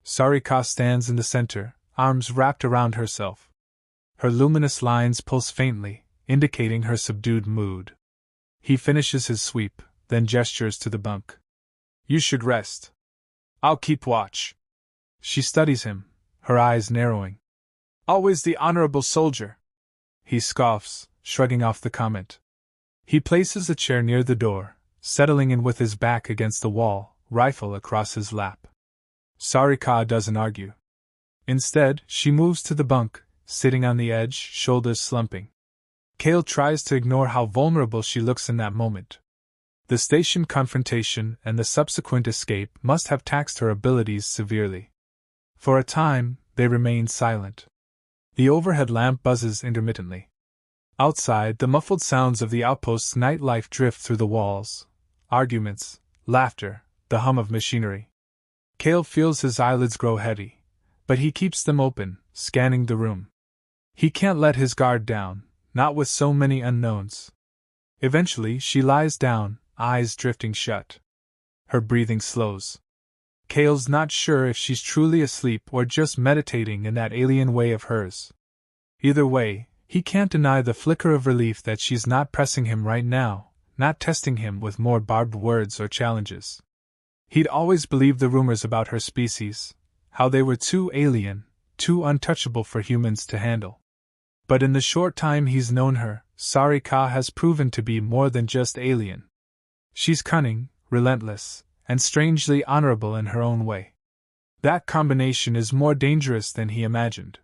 Sarika stands in the center, arms wrapped around herself. Her luminous lines pulse faintly, indicating her subdued mood. He finishes his sweep, then gestures to the bunk. You should rest. I'll keep watch. She studies him, her eyes narrowing. Always the honorable soldier. He scoffs, shrugging off the comment. He places a chair near the door, settling in with his back against the wall, rifle across his lap. Sarika doesn't argue. Instead, she moves to the bunk, sitting on the edge, shoulders slumping. Cale tries to ignore how vulnerable she looks in that moment. The station confrontation and the subsequent escape must have taxed her abilities severely. For a time, they remain silent. The overhead lamp buzzes intermittently. Outside, the muffled sounds of the outpost's nightlife drift through the walls. Arguments, laughter, the hum of machinery. Cale feels his eyelids grow heavy, but he keeps them open, scanning the room. He can't let his guard down, not with so many unknowns. Eventually, she lies down, eyes drifting shut. Her breathing slows. Cale's not sure if she's truly asleep or just meditating in that alien way of hers. Either way, he can't deny the flicker of relief that she's not pressing him right now, not testing him with more barbed words or challenges. He'd always believed the rumors about her species, how they were too alien, too untouchable for humans to handle. But in the short time he's known her, Sarika has proven to be more than just alien. She's cunning, relentless, and strangely honorable in her own way. That combination is more dangerous than he imagined.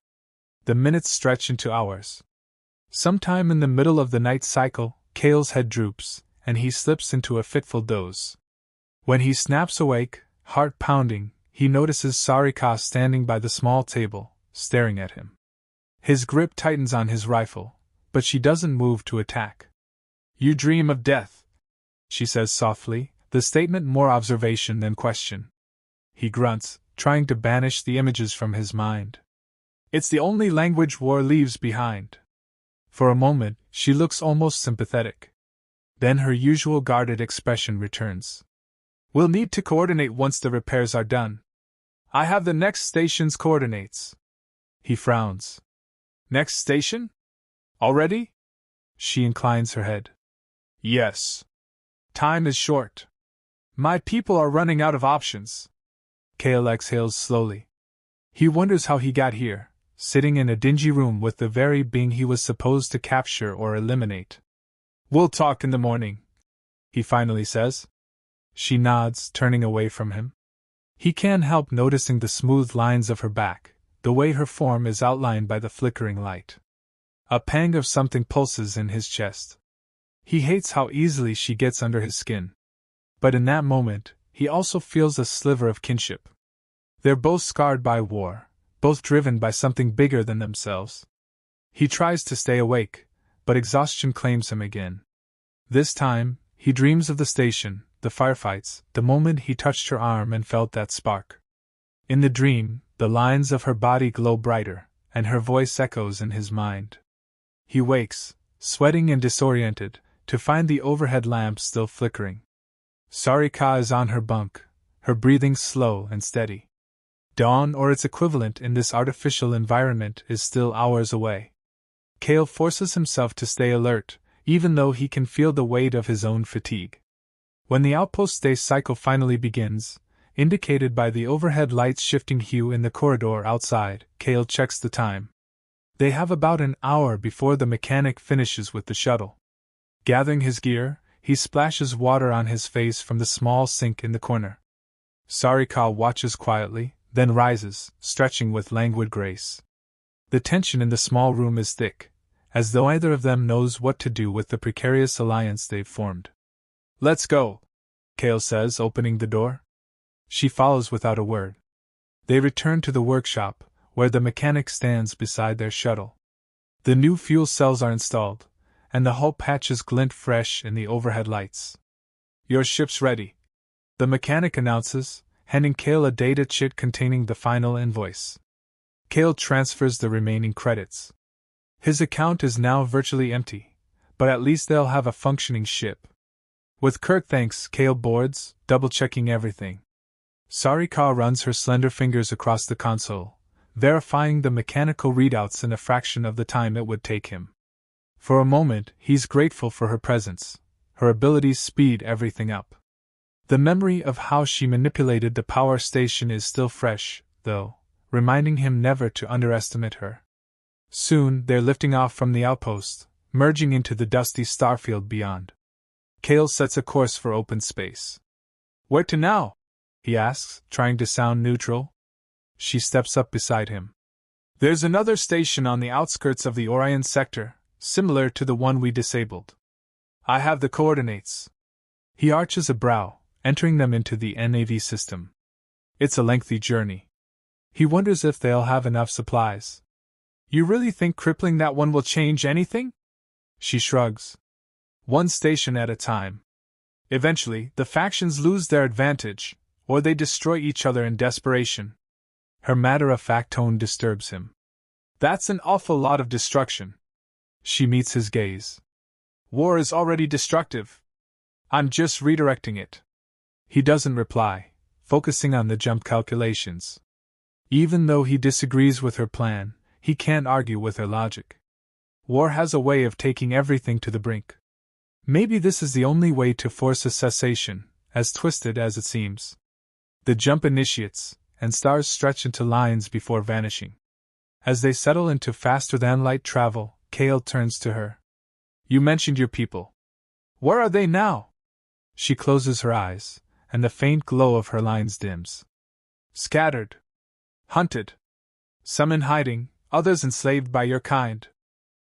The minutes stretch into hours. Sometime in the middle of the night cycle, Cale's head droops, and he slips into a fitful doze. When he snaps awake, heart pounding, he notices Sarika standing by the small table, staring at him. His grip tightens on his rifle, but she doesn't move to attack. You dream of death, she says softly, the statement more observation than question. He grunts, trying to banish the images from his mind. It's the only language war leaves behind. For a moment, she looks almost sympathetic. Then her usual guarded expression returns. We'll need to coordinate once the repairs are done. I have the next station's coordinates. He frowns. Next station? Already? She inclines her head. Yes. Time is short. My people are running out of options. Cale exhales slowly. He wonders how he got here, sitting in a dingy room with the very being he was supposed to capture or eliminate. We'll talk in the morning, he finally says. She nods, turning away from him. He can't help noticing the smooth lines of her back, the way her form is outlined by the flickering light. A pang of something pulses in his chest. He hates how easily she gets under his skin. But in that moment, he also feels a sliver of kinship. They're both scarred by war, both driven by something bigger than themselves. He tries to stay awake, but exhaustion claims him again. This time, he dreams of the station, the firefights, the moment he touched her arm and felt that spark. In the dream, The lines of her body glow brighter, and her voice echoes in his mind. He wakes, sweating and disoriented, to find the overhead lamp still flickering. Sarika is on her bunk, her breathing slow and steady. Dawn, or its equivalent in this artificial environment, is still hours away. Kale forces himself to stay alert, even though he can feel the weight of his own fatigue. When the outpost day cycle finally begins, indicated by the overhead light's shifting hue in the corridor outside, Kale checks the time. They have about an hour before the mechanic finishes with the shuttle. Gathering his gear, he splashes water on his face from the small sink in the corner. Sarika watches quietly, then rises, stretching with languid grace. The tension in the small room is thick, as though either of them knows what to do with the precarious alliance they've formed. "Let's go," Kale says, opening the door. She follows without a word. They return to the workshop, where the mechanic stands beside their shuttle. The new fuel cells are installed, and the hull patches glint fresh in the overhead lights. "Your ship's ready," the mechanic announces, handing Kale a data chit containing the final invoice. Kale transfers the remaining credits. His account is now virtually empty, but at least they'll have a functioning ship. With curt thanks, Kale boards, double-checking everything. Sarika runs her slender fingers across the console, verifying the mechanical readouts in a fraction of the time it would take him. For a moment, he's grateful for her presence. Her abilities speed everything up. The memory of how she manipulated the power station is still fresh, though, reminding him never to underestimate her. Soon, they're lifting off from the outpost, merging into the dusty starfield beyond. Kale sets a course for open space. "Where to now?" he asks, trying to sound neutral. She steps up beside him. "There's another station on the outskirts of the Orion sector, similar to the one we disabled. I have the coordinates." He arches a brow, entering them into the NAV system. It's a lengthy journey. He wonders if they'll have enough supplies. "You really think crippling that one will change anything?" She shrugs. "One station at a time. Eventually, the factions lose their advantage, or they destroy each other in desperation." Her matter-of-fact tone disturbs him. "That's an awful lot of destruction." She meets his gaze. "War is already destructive. I'm just redirecting it." He doesn't reply, focusing on the jump calculations. Even though he disagrees with her plan, he can't argue with her logic. War has a way of taking everything to the brink. Maybe this is the only way to force a cessation, as twisted as it seems. The jump initiates, and stars stretch into lines before vanishing. As they settle into faster-than-light travel, Kale turns to her. "You mentioned your people. Where are they now?" She closes her eyes, and the faint glow of her lines dims. "Scattered. Hunted. Some in hiding, others enslaved by your kind.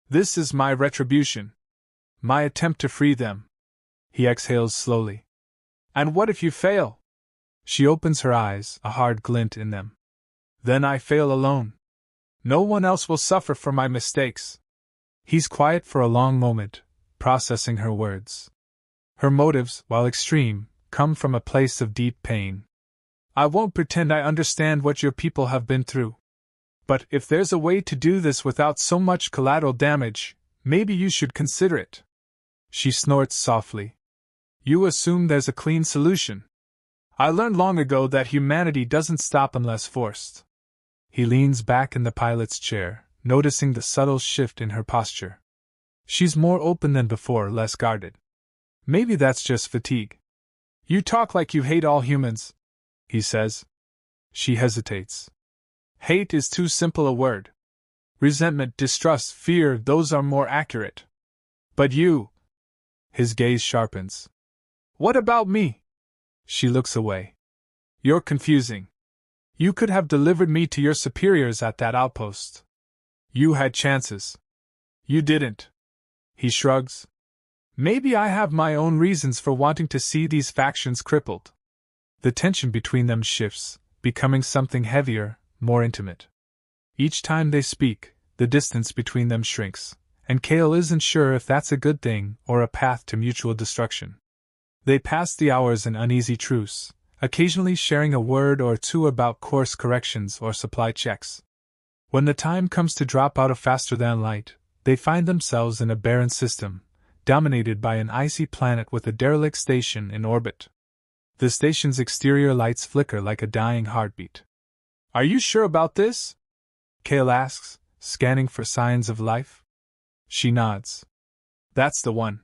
This is my retribution. My attempt to free them." He exhales slowly. "And what if you fail?" She opens her eyes, a hard glint in them. "Then I fail alone. No one else will suffer for my mistakes." He's quiet for a long moment, processing her words. Her motives, while extreme, come from a place of deep pain. "I won't pretend I understand what your people have been through. But if there's a way to do this without so much collateral damage, maybe you should consider it." She snorts softly. "You assume there's a clean solution. I learned long ago that humanity doesn't stop unless forced." He leans back in the pilot's chair, noticing the subtle shift in her posture. She's more open than before, less guarded. Maybe that's just fatigue. "You talk like you hate all humans," he says. She hesitates. "Hate is too simple a word. Resentment, distrust, fear, those are more accurate. But you..." His gaze sharpens. "What about me?" She looks away. "You're confusing. You could have delivered me to your superiors at that outpost. You had chances. You didn't." He shrugs. "Maybe I have my own reasons for wanting to see these factions crippled." The tension between them shifts, becoming something heavier, more intimate. Each time they speak, the distance between them shrinks, and Kale isn't sure if that's a good thing or a path to mutual destruction. They pass the hours in uneasy truce, occasionally sharing a word or two about course corrections or supply checks. When the time comes to drop out of faster than light, they find themselves in a barren system, dominated by an icy planet with a derelict station in orbit. The station's exterior lights flicker like a dying heartbeat. "Are you sure about this?" Kale asks, scanning for signs of life. She nods. "That's the one.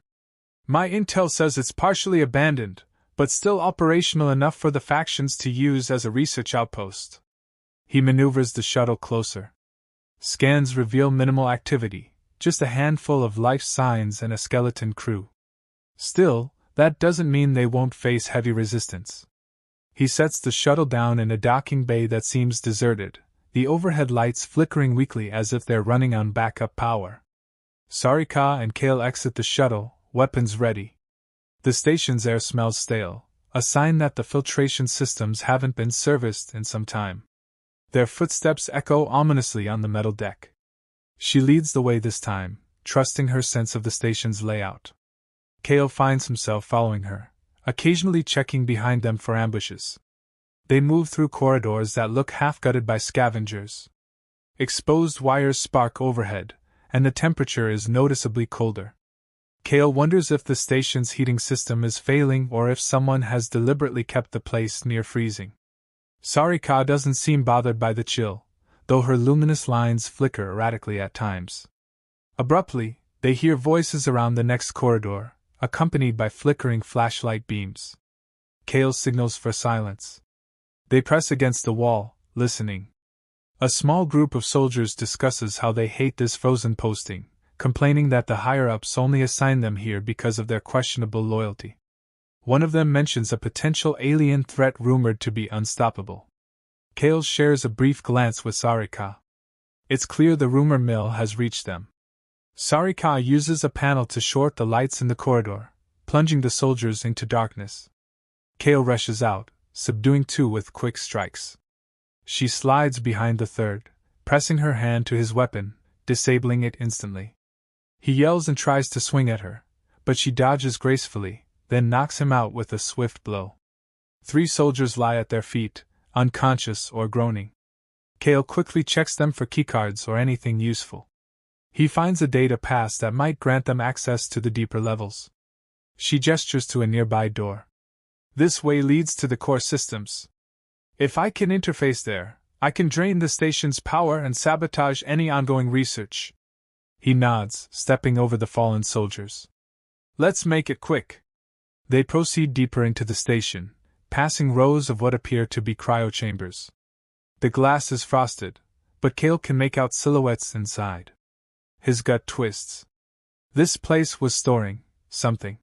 My intel says it's partially abandoned, but still operational enough for the factions to use as a research outpost." He maneuvers the shuttle closer. Scans reveal minimal activity, just a handful of life signs and a skeleton crew. Still, that doesn't mean they won't face heavy resistance. He sets the shuttle down in a docking bay that seems deserted, the overhead lights flickering weakly as if they're running on backup power. Sarika and Kale exit the shuttle, weapons ready. The station's air smells stale, a sign that the filtration systems haven't been serviced in some time. Their footsteps echo ominously on the metal deck. She leads the way this time, trusting her sense of the station's layout. Kale finds himself following her, occasionally checking behind them for ambushes. They move through corridors that look half-gutted by scavengers. Exposed wires spark overhead, and the temperature is noticeably colder. Kale wonders if the station's heating system is failing or if someone has deliberately kept the place near freezing. Sarika doesn't seem bothered by the chill, though her luminous lines flicker erratically at times. Abruptly, they hear voices around the next corridor, accompanied by flickering flashlight beams. Kale signals for silence. They press against the wall, listening. A small group of soldiers discusses how they hate this frozen posting, complaining that the higher-ups only assign them here because of their questionable loyalty. One of them mentions a potential alien threat rumored to be unstoppable. Kale shares a brief glance with Sarika. It's clear the rumor mill has reached them. Sarika uses a panel to short the lights in the corridor, plunging the soldiers into darkness. Kale rushes out, subduing two with quick strikes. She slides behind the third, pressing her hand to his weapon, disabling it instantly. He yells and tries to swing at her, but she dodges gracefully, then knocks him out with a swift blow. 3 soldiers lie at their feet, unconscious or groaning. Kale quickly checks them for keycards or anything useful. He finds a data pass that might grant them access to the deeper levels. She gestures to a nearby door. "This way leads to the core systems. If I can interface there, I can drain the station's power and sabotage any ongoing research." He nods, stepping over the fallen soldiers. "Let's make it quick." They proceed deeper into the station, passing rows of what appear to be cryochambers. The glass is frosted, but Kale can make out silhouettes inside. His gut twists. This place was storing something.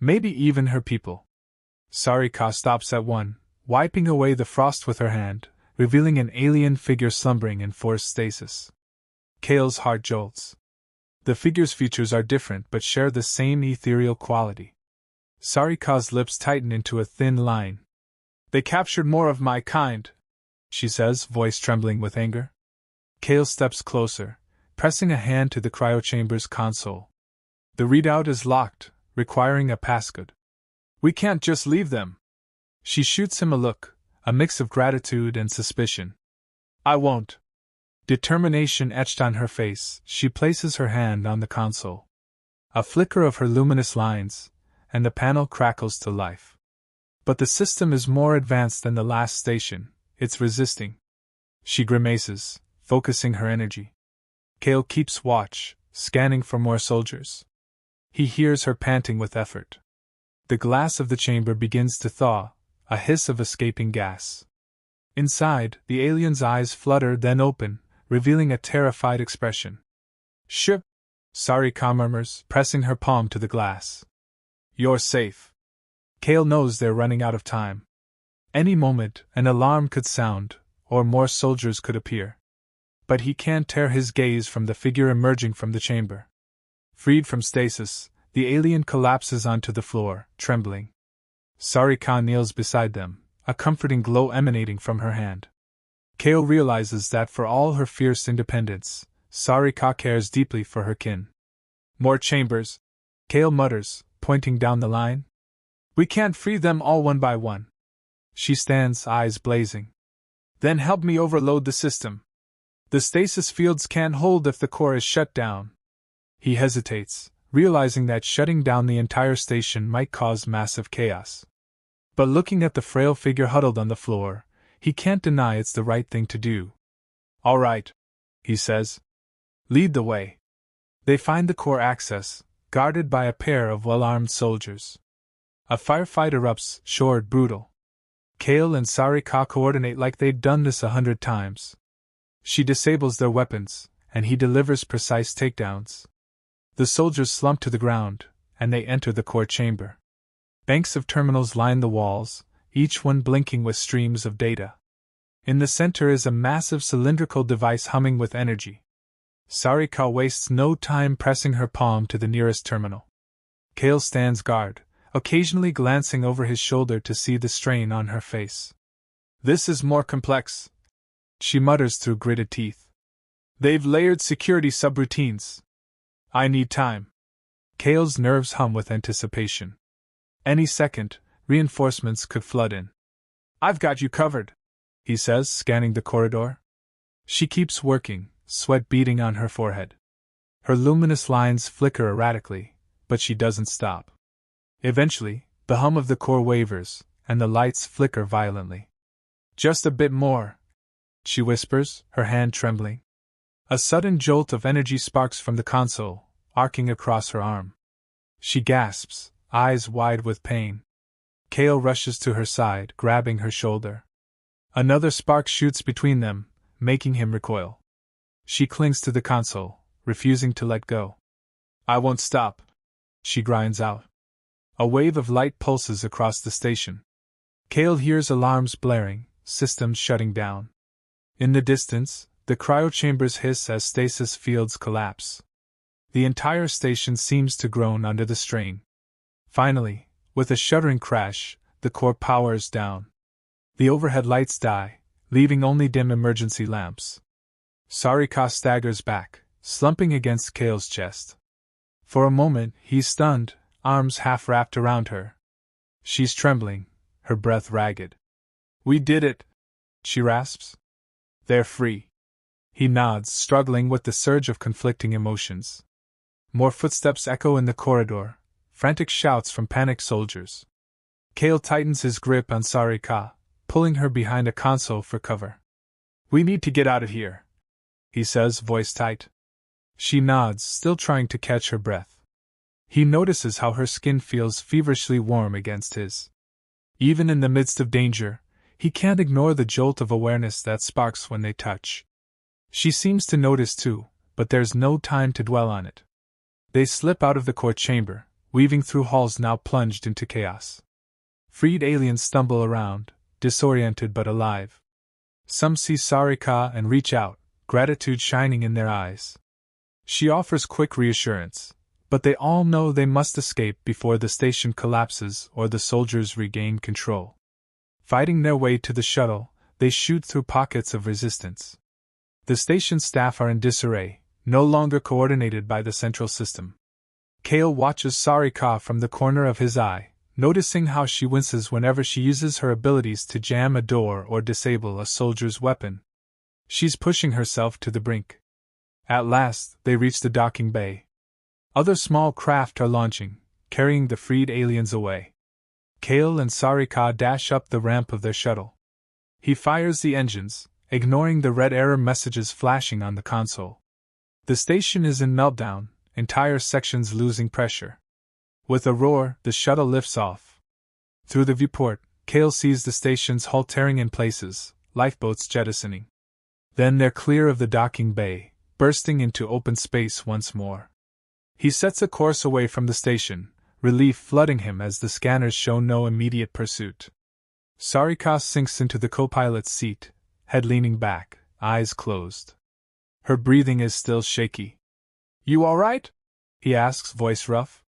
Maybe even her people. Sarika stops at one, wiping away the frost with her hand, revealing an alien figure slumbering in forced stasis. Kale's heart jolts. The figure's features are different but share the same ethereal quality. Sarika's lips tighten into a thin line. "They captured more of my kind," she says, voice trembling with anger. Kale steps closer, pressing a hand to the cryochamber's console. The readout is locked, requiring a passcode. "We can't just leave them." She shoots him a look, a mix of gratitude and suspicion. "I won't." Determination etched on her face, she places her hand on the console. A flicker of her luminous lines, and the panel crackles to life. But the system is more advanced than the last station, it's resisting. She grimaces, focusing her energy. Kale keeps watch, scanning for more soldiers. He hears her panting with effort. The glass of the chamber begins to thaw, a hiss of escaping gas. Inside, the alien's eyes flutter then open, revealing a terrified expression. "Shh!" Sarika murmurs, pressing her palm to the glass. "You're safe." Kale knows they're running out of time. Any moment, an alarm could sound, or more soldiers could appear. But he can't tear his gaze from the figure emerging from the chamber. Freed from stasis, the alien collapses onto the floor, trembling. Sarika kneels beside them, a comforting glow emanating from her hand. Kale realizes that for all her fierce independence, Sarika cares deeply for her kin. "More chambers," Kale mutters, pointing down the line. "We can't free them all one by one." She stands, eyes blazing. Then help me overload the system. The stasis fields can't hold if the core is shut down. He hesitates, realizing that shutting down the entire station might cause massive chaos. But looking at the frail figure huddled on the floor, he can't deny it's the right thing to do. All right, he says. Lead the way. They find the core access, guarded by a pair of well-armed soldiers. A firefight erupts, short, brutal. Kale and Sarika coordinate like they'd done this 100 times. She disables their weapons, and he delivers precise takedowns. The soldiers slump to the ground, and they enter the core chamber. Banks of terminals line the walls, each one blinking with streams of data. In the center is a massive cylindrical device humming with energy. Sarika wastes no time pressing her palm to the nearest terminal. Kale stands guard, occasionally glancing over his shoulder to see the strain on her face. This is more complex, she mutters through gritted teeth. They've layered security subroutines. I need time. Kale's nerves hum with anticipation. Any second, reinforcements could flood in. I've got you covered, he says, scanning the corridor. She keeps working, sweat beading on her forehead. Her luminous lines flicker erratically, but she doesn't stop. Eventually, the hum of the core wavers, and the lights flicker violently. Just a bit more, she whispers, her hand trembling. A sudden jolt of energy sparks from the console, arcing across her arm. She gasps, eyes wide with pain. Kale rushes to her side, grabbing her shoulder. Another spark shoots between them, making him recoil. She clings to the console, refusing to let go. I won't stop, she grinds out. A wave of light pulses across the station. Kale hears alarms blaring, systems shutting down. In the distance, the cryochambers hiss as stasis fields collapse. The entire station seems to groan under the strain. Finally, with a shuddering crash, the core powers down. The overhead lights die, leaving only dim emergency lamps. Sarika staggers back, slumping against Kale's chest. For a moment, he's stunned, arms half wrapped around her. She's trembling, her breath ragged. We did it, she rasps. They're free. He nods, struggling with the surge of conflicting emotions. More footsteps echo in the corridor, frantic shouts from panicked soldiers. Kale tightens his grip on Sarika, pulling her behind a console for cover. We need to get out of here, he says, voice tight. She nods, still trying to catch her breath. He notices how her skin feels feverishly warm against his. Even in the midst of danger, he can't ignore the jolt of awareness that sparks when they touch. She seems to notice too, but there's no time to dwell on it. They slip out of the core chamber, weaving through halls now plunged into chaos. Freed aliens stumble around, disoriented but alive. Some see Sarika and reach out, gratitude shining in their eyes. She offers quick reassurance, but they all know they must escape before the station collapses or the soldiers regain control. Fighting their way to the shuttle, they shoot through pockets of resistance. The station staff are in disarray, no longer coordinated by the central system. Kale watches Sarika from the corner of his eye, noticing how she winces whenever she uses her abilities to jam a door or disable a soldier's weapon. She's pushing herself to the brink. At last, they reach the docking bay. Other small craft are launching, carrying the freed aliens away. Kale and Sarika dash up the ramp of their shuttle. He fires the engines, ignoring the red error messages flashing on the console. The station is in meltdown, entire sections losing pressure. With a roar, the shuttle lifts off. Through the viewport, Kale sees the station's hull tearing in places, lifeboats jettisoning. Then they're clear of the docking bay, bursting into open space once more. He sets a course away from the station, relief flooding him as the scanners show no immediate pursuit. Sarika sinks into the co-pilot's seat, head leaning back, eyes closed. Her breathing is still shaky. You all right? He asks, voice rough.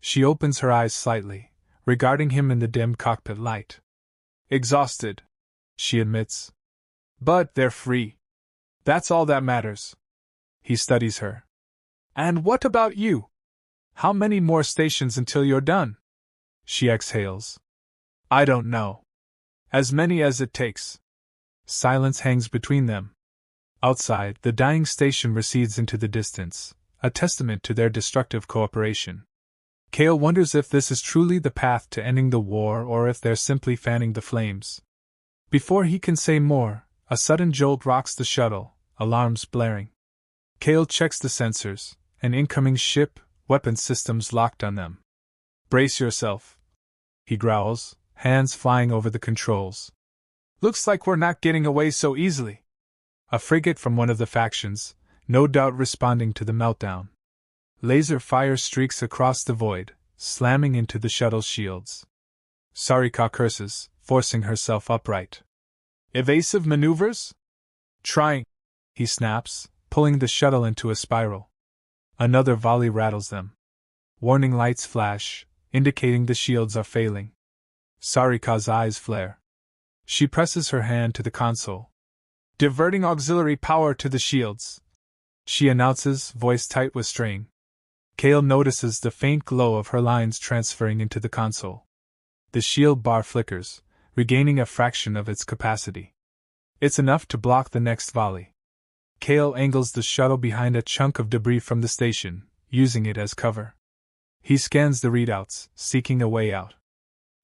She opens her eyes slightly, regarding him in the dim cockpit light. Exhausted, she admits. But they're free. That's all that matters. He studies her. And what about you? How many more stations until you're done? She exhales. I don't know. As many as it takes. Silence hangs between them. Outside, the dying station recedes into the distance, a testament to their destructive cooperation. Kale wonders if this is truly the path to ending the war or if they're simply fanning the flames. Before he can say more, a sudden jolt rocks the shuttle, alarms blaring. Kale checks the sensors, an incoming ship, weapon systems locked on them. Brace yourself, he growls, hands flying over the controls. Looks like we're not getting away so easily. A frigate from one of the factions, no doubt responding to the meltdown. Laser fire streaks across the void, slamming into the shuttle's shields. Sarika curses, forcing herself upright. Evasive maneuvers? Trying, he snaps, pulling the shuttle into a spiral. Another volley rattles them. Warning lights flash, indicating the shields are failing. Sarika's eyes flare. She presses her hand to the console. Diverting auxiliary power to the shields, she announces, voice tight with strain. Kale notices the faint glow of her lines transferring into the console. The shield bar flickers, regaining a fraction of its capacity. It's enough to block the next volley. Kale angles the shuttle behind a chunk of debris from the station, using it as cover. He scans the readouts, seeking a way out.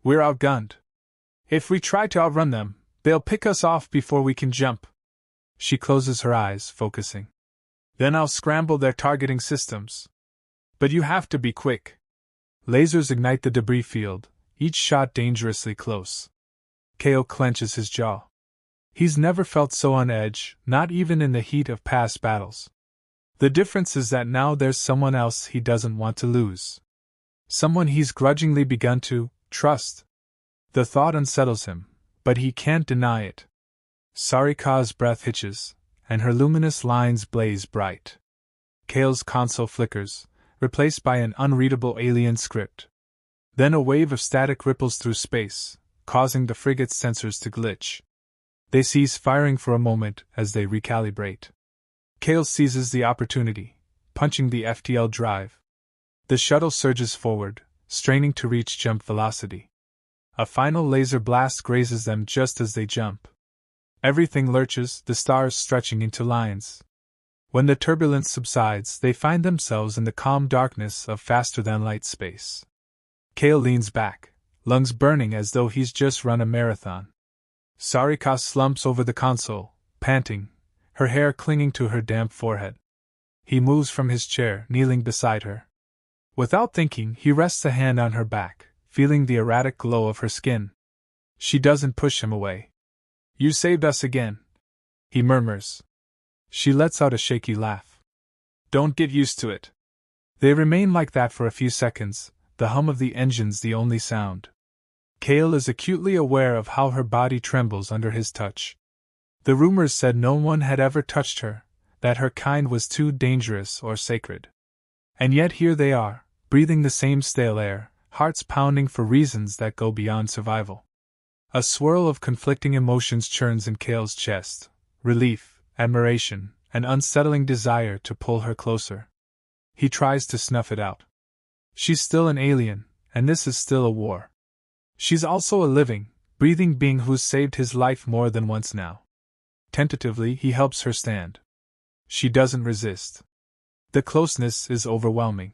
We're outgunned. If we try to outrun them, they'll pick us off before we can jump. She closes her eyes, focusing. Then I'll scramble their targeting systems. But you have to be quick. Lasers ignite the debris field, each shot dangerously close. Kale clenches his jaw. He's never felt so on edge, not even in the heat of past battles. The difference is that now there's someone else he doesn't want to lose. Someone he's grudgingly begun to trust. The thought unsettles him, but he can't deny it. Sarika's breath hitches, and her luminous lines blaze bright. Kale's console flickers, replaced by an unreadable alien script. Then a wave of static ripples through space, causing the frigate's sensors to glitch. They cease firing for a moment as they recalibrate. Kale seizes the opportunity, punching the FTL drive. The shuttle surges forward, straining to reach jump velocity. A final laser blast grazes them just as they jump. Everything lurches, the stars stretching into lines. When the turbulence subsides, they find themselves in the calm darkness of faster-than-light space. Kale leans back, lungs burning as though he's just run a marathon. Sarika slumps over the console, panting, her hair clinging to her damp forehead. He moves from his chair, kneeling beside her. Without thinking, he rests a hand on her back, feeling the erratic glow of her skin. She doesn't push him away. You saved us again, he murmurs. She lets out a shaky laugh. Don't get used to it. They remain like that for a few seconds, the hum of the engines the only sound. Kale is acutely aware of how her body trembles under his touch. The rumors said no one had ever touched her, that her kind was too dangerous or sacred. And yet here they are, breathing the same stale air, hearts pounding for reasons that go beyond survival. A swirl of conflicting emotions churns in Kale's chest, relief, admiration, an unsettling desire to pull her closer. He tries to snuff it out. She's still an alien, and this is still a war. She's also a living, breathing being who's saved his life more than once now. Tentatively, he helps her stand. She doesn't resist. The closeness is overwhelming.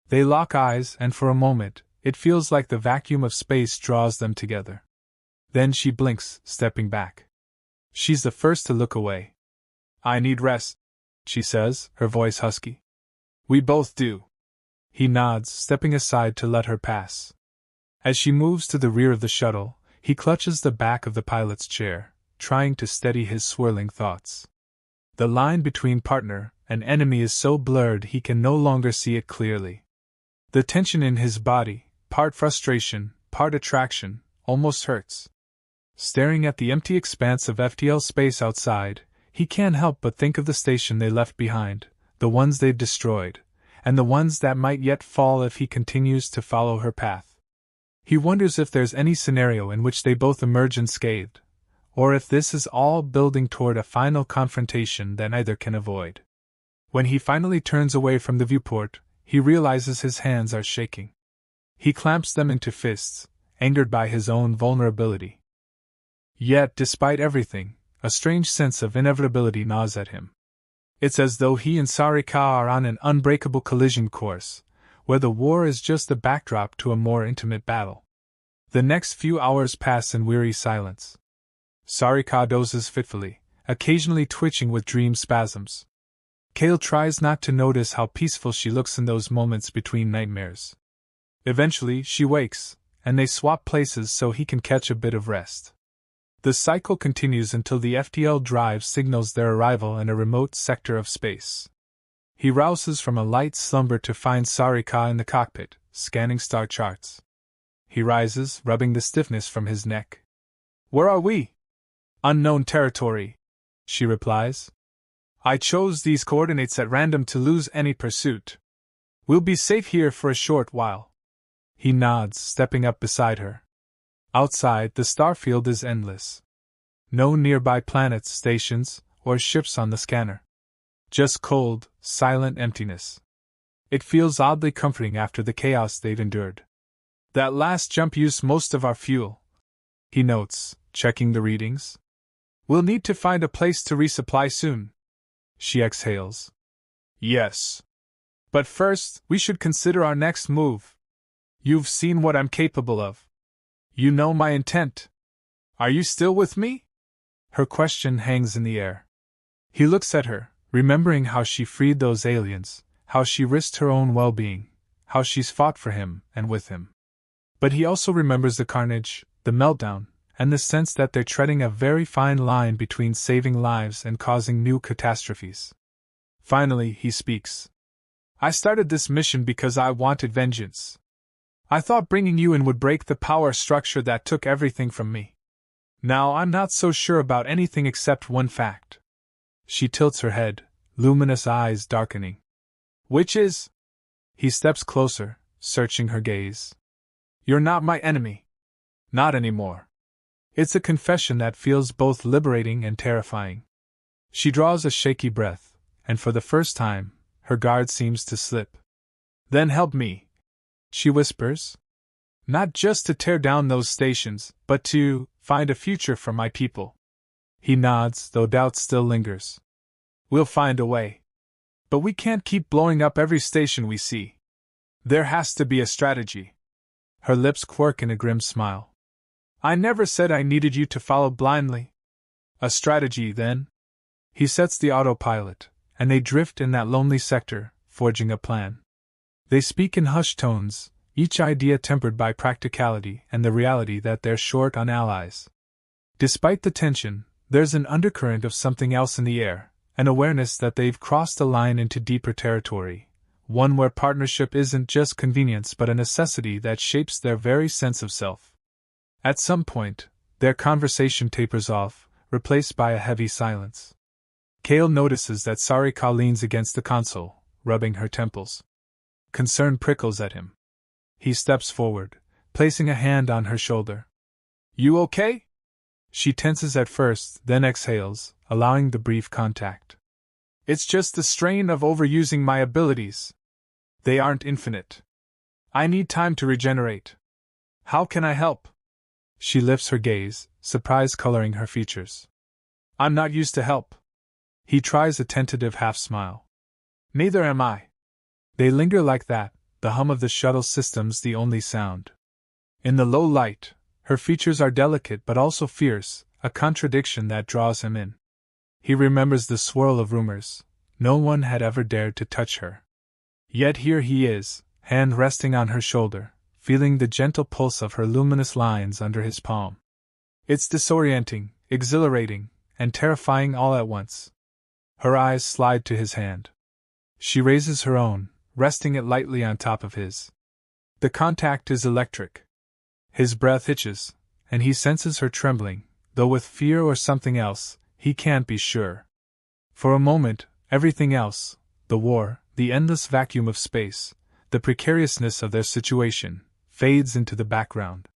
They lock eyes, and for a moment, it feels like the vacuum of space draws them together. Then she blinks, stepping back. She's the first to look away. I need rest, she says, her voice husky. We both do. He nods, stepping aside to let her pass. As she moves to the rear of the shuttle, he clutches the back of the pilot's chair, trying to steady his swirling thoughts. The line between partner and enemy is so blurred he can no longer see it clearly. The tension in his body, part frustration, part attraction, almost hurts. Staring at the empty expanse of FTL space outside, he can't help but think of the station they left behind, the ones they've destroyed, and the ones that might yet fall if he continues to follow her path. He wonders if there's any scenario in which they both emerge unscathed, or if this is all building toward a final confrontation that neither can avoid. When he finally turns away from the viewport, he realizes his hands are shaking. He clamps them into fists, angered by his own vulnerability. Yet, despite everything, a strange sense of inevitability gnaws at him. It's as though he and Sarika are on an unbreakable collision course, where the war is just the backdrop to a more intimate battle. The next few hours pass in weary silence. Sarika dozes fitfully, occasionally twitching with dream spasms. Kale tries not to notice how peaceful she looks in those moments between nightmares. Eventually, she wakes, and they swap places so he can catch a bit of rest. The cycle continues until the FTL drive signals their arrival in a remote sector of space. He rouses from a light slumber to find Sarika in the cockpit, scanning star charts. He rises, rubbing the stiffness from his neck. "Where are we?" "Unknown territory," she replies. "I chose these coordinates at random to lose any pursuit. We'll be safe here for a short while." He nods, stepping up beside her. Outside, the starfield is endless. No nearby planets, stations, or ships on the scanner. Just cold, silent emptiness. It feels oddly comforting after the chaos they've endured. "That last jump used most of our fuel," he notes, checking the readings. "We'll need to find a place to resupply soon." She exhales. "Yes. But first, we should consider our next move. You've seen what I'm capable of. You know my intent. Are you still with me?" Her question hangs in the air. He looks at her, remembering how she freed those aliens, how she risked her own well-being, how she's fought for him and with him. But he also remembers the carnage, the meltdown, and the sense that they're treading a very fine line between saving lives and causing new catastrophes. Finally, he speaks. "I started this mission because I wanted vengeance. I thought bringing you in would break the power structure that took everything from me. Now I'm not so sure about anything except one fact." She tilts her head, luminous eyes darkening. "Which is?" He steps closer, searching her gaze. "You're not my enemy. Not anymore." It's a confession that feels both liberating and terrifying. She draws a shaky breath, and for the first time, her guard seems to slip. "Then help me," she whispers. "Not just to tear down those stations, but to find a future for my people." He nods, though doubt still lingers. "We'll find a way. But we can't keep blowing up every station we see. There has to be a strategy." Her lips quirk in a grim smile. "I never said I needed you to follow blindly." "A strategy, then?" He sets the autopilot, and they drift in that lonely sector, forging a plan. They speak in hushed tones, each idea tempered by practicality and the reality that they're short on allies. Despite the tension, there's an undercurrent of something else in the air, an awareness that they've crossed a line into deeper territory, one where partnership isn't just convenience but a necessity that shapes their very sense of self. At some point, their conversation tapers off, replaced by a heavy silence. Kale notices that Sarika leans against the console, rubbing her temples. Concern prickles at him. He steps forward, placing a hand on her shoulder. "You okay?" She tenses at first, then exhales, allowing the brief contact. "It's just the strain of overusing my abilities. They aren't infinite. I need time to regenerate. How can I help?" She lifts her gaze, surprise coloring her features. "I'm not used to help." He tries a tentative half-smile. "Neither am I." They linger like that, the hum of the shuttle systems the only sound. In the low light, her features are delicate but also fierce, a contradiction that draws him in. He remembers the swirl of rumors. No one had ever dared to touch her. Yet here he is, hand resting on her shoulder, feeling the gentle pulse of her luminous lines under his palm. It's disorienting, exhilarating, and terrifying all at once. Her eyes slide to his hand. She raises her own, resting it lightly on top of his. The contact is electric. His breath hitches, and he senses her trembling, though with fear or something else, he can't be sure. For a moment, everything else, the war, the endless vacuum of space, the precariousness of their situation, fades into the background.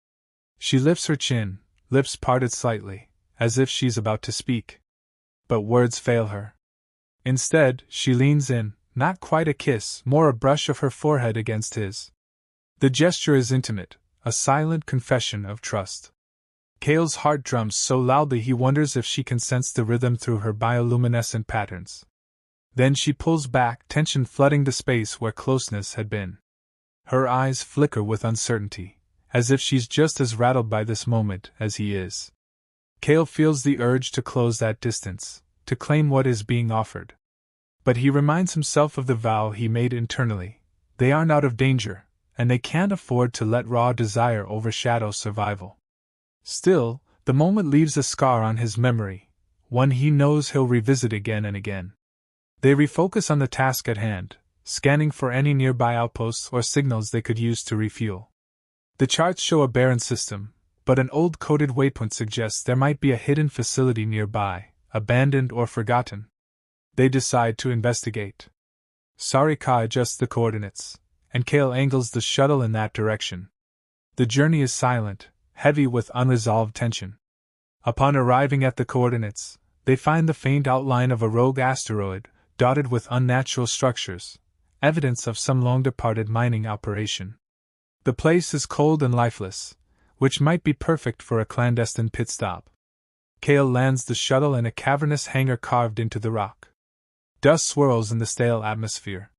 She lifts her chin, lips parted slightly, as if she's about to speak. But words fail her. Instead, she leans in, not quite a kiss, more a brush of her forehead against his. The gesture is intimate, a silent confession of trust. Kale's heart drums so loudly he wonders if she can sense the rhythm through her bioluminescent patterns. Then she pulls back, tension flooding the space where closeness had been. Her eyes flicker with uncertainty, as if she's just as rattled by this moment as he is. Kale feels the urge to close that distance, to claim what is being offered. But he reminds himself of the vow he made internally. They aren't out of danger, and they can't afford to let raw desire overshadow survival. Still, the moment leaves a scar on his memory, one he knows he'll revisit again and again. They refocus on the task at hand, scanning for any nearby outposts or signals they could use to refuel. The charts show a barren system, but an old coded waypoint suggests there might be a hidden facility nearby, abandoned or forgotten. They decide to investigate. Sarika adjusts the coordinates, and Kale angles the shuttle in that direction. The journey is silent, heavy with unresolved tension. Upon arriving at the coordinates, they find the faint outline of a rogue asteroid, dotted with unnatural structures, evidence of some long-departed mining operation. The place is cold and lifeless, which might be perfect for a clandestine pit stop. Kale lands the shuttle in a cavernous hangar carved into the rock. Dust swirls in the stale atmosphere.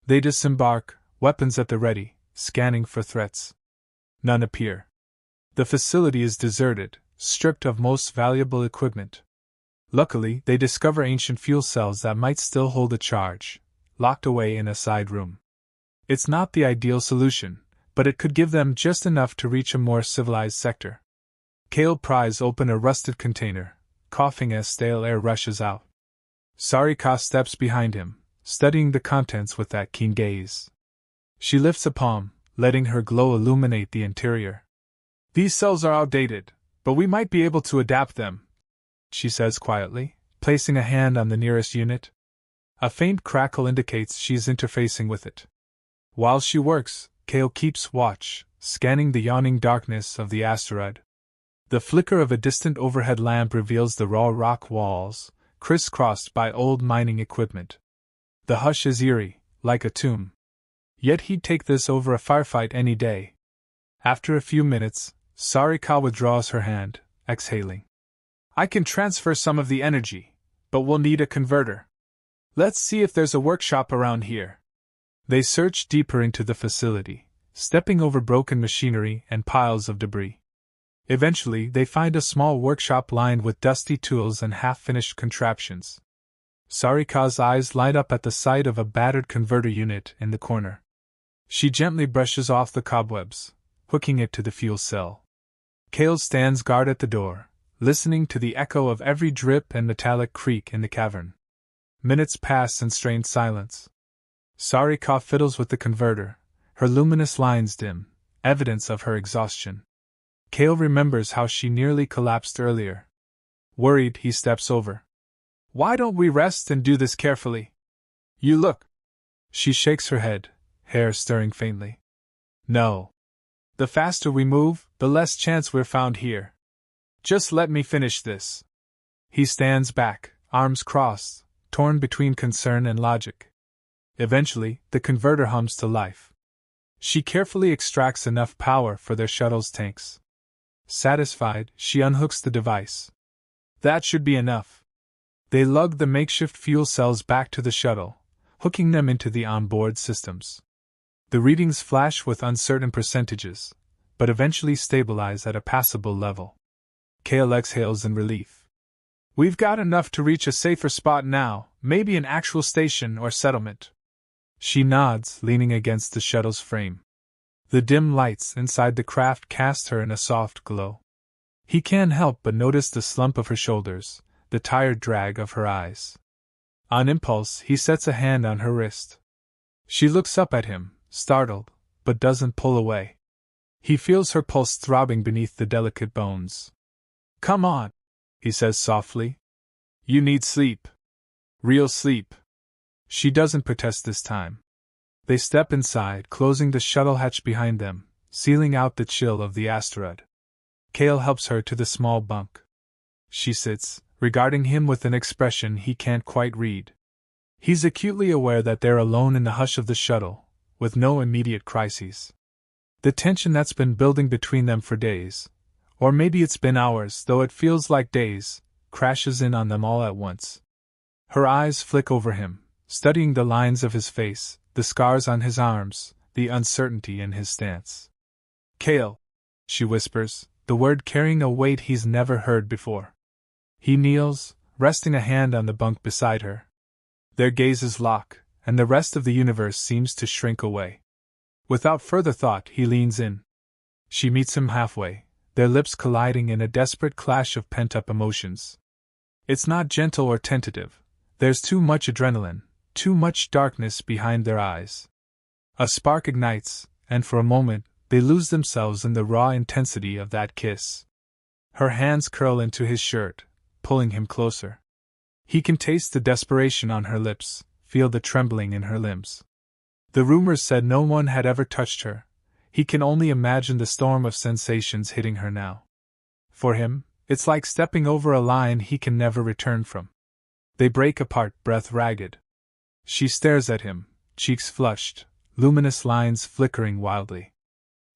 They disembark, weapons at the ready, scanning for threats. None appear. The facility is deserted, stripped of most valuable equipment. Luckily, they discover ancient fuel cells that might still hold a charge, locked away in a side room. It's not the ideal solution, but it could give them just enough to reach a more civilized sector. Kale pries open a rusted container, coughing as stale air rushes out. Sarika steps behind him, studying the contents with that keen gaze. She lifts a palm, letting her glow illuminate the interior. "These cells are outdated, but we might be able to adapt them," she says quietly, placing a hand on the nearest unit. A faint crackle indicates she's interfacing with it. While she works, Kale keeps watch, scanning the yawning darkness of the asteroid. The flicker of a distant overhead lamp reveals the raw rock walls, crisscrossed by old mining equipment. The hush is eerie, like a tomb. Yet he'd take this over a firefight any day. After a few minutes, Sarika withdraws her hand, exhaling. "I can transfer some of the energy, but we'll need a converter. Let's see if there's a workshop around here." They search deeper into the facility, stepping over broken machinery and piles of debris. Eventually, they find a small workshop lined with dusty tools and half-finished contraptions. Sarika's eyes light up at the sight of a battered converter unit in the corner. She gently brushes off the cobwebs, hooking it to the fuel cell. Kale stands guard at the door, listening to the echo of every drip and metallic creak in the cavern. Minutes pass in strained silence. Sarika fiddles with the converter, her luminous lines dim, evidence of her exhaustion. Kale remembers how she nearly collapsed earlier. Worried, he steps over. "Why don't we rest and do this carefully? You look." She shakes her head, hair stirring faintly. "No. The faster we move, the less chance we're found here. Just let me finish this." He stands back, arms crossed, torn between concern and logic. Eventually, the converter hums to life. She carefully extracts enough power for their shuttle's tanks. Satisfied, she unhooks the device. That should be enough. They lug the makeshift fuel cells back to the shuttle, hooking them into the onboard systems. The readings flash with uncertain percentages, but eventually stabilize at a passable level. Kale exhales in relief. "We've got enough to reach a safer spot now, maybe an actual station or settlement." She nods, leaning against the shuttle's frame. The dim lights inside the craft cast her in a soft glow. He can't help but notice the slump of her shoulders, the tired drag of her eyes. On impulse, he sets a hand on her wrist. She looks up at him, startled, but doesn't pull away. He feels her pulse throbbing beneath the delicate bones. "Come on," he says softly. "You need sleep. Real sleep." She doesn't protest this time. They step inside, closing the shuttle hatch behind them, sealing out the chill of the asteroid. Kale helps her to the small bunk. She sits, regarding him with an expression he can't quite read. He's acutely aware that they're alone in the hush of the shuttle, with no immediate crises. The tension that's been building between them for days, Or maybe it's been hours, though it feels like days, crashes in on them all at once. Her eyes flick over him, studying the lines of his face, the scars on his arms, the uncertainty in his stance. Kale, she whispers, the word carrying a weight he's never heard before. He kneels, resting a hand on the bunk beside her. Their gazes lock, and the rest of the universe seems to shrink away. Without further thought, he leans in. She meets him halfway, their lips colliding in a desperate clash of pent-up emotions. It's not gentle or tentative. There's too much adrenaline, too much darkness behind their eyes. A spark ignites, and for a moment, they lose themselves in the raw intensity of that kiss. Her hands curl into his shirt, pulling him closer. He can taste the desperation on her lips, feel the trembling in her limbs. The rumors said no one had ever touched her. He can only imagine the storm of sensations hitting her now. For him, it's like stepping over a line he can never return from. They break apart, breath ragged. She stares at him, cheeks flushed, luminous lines flickering wildly.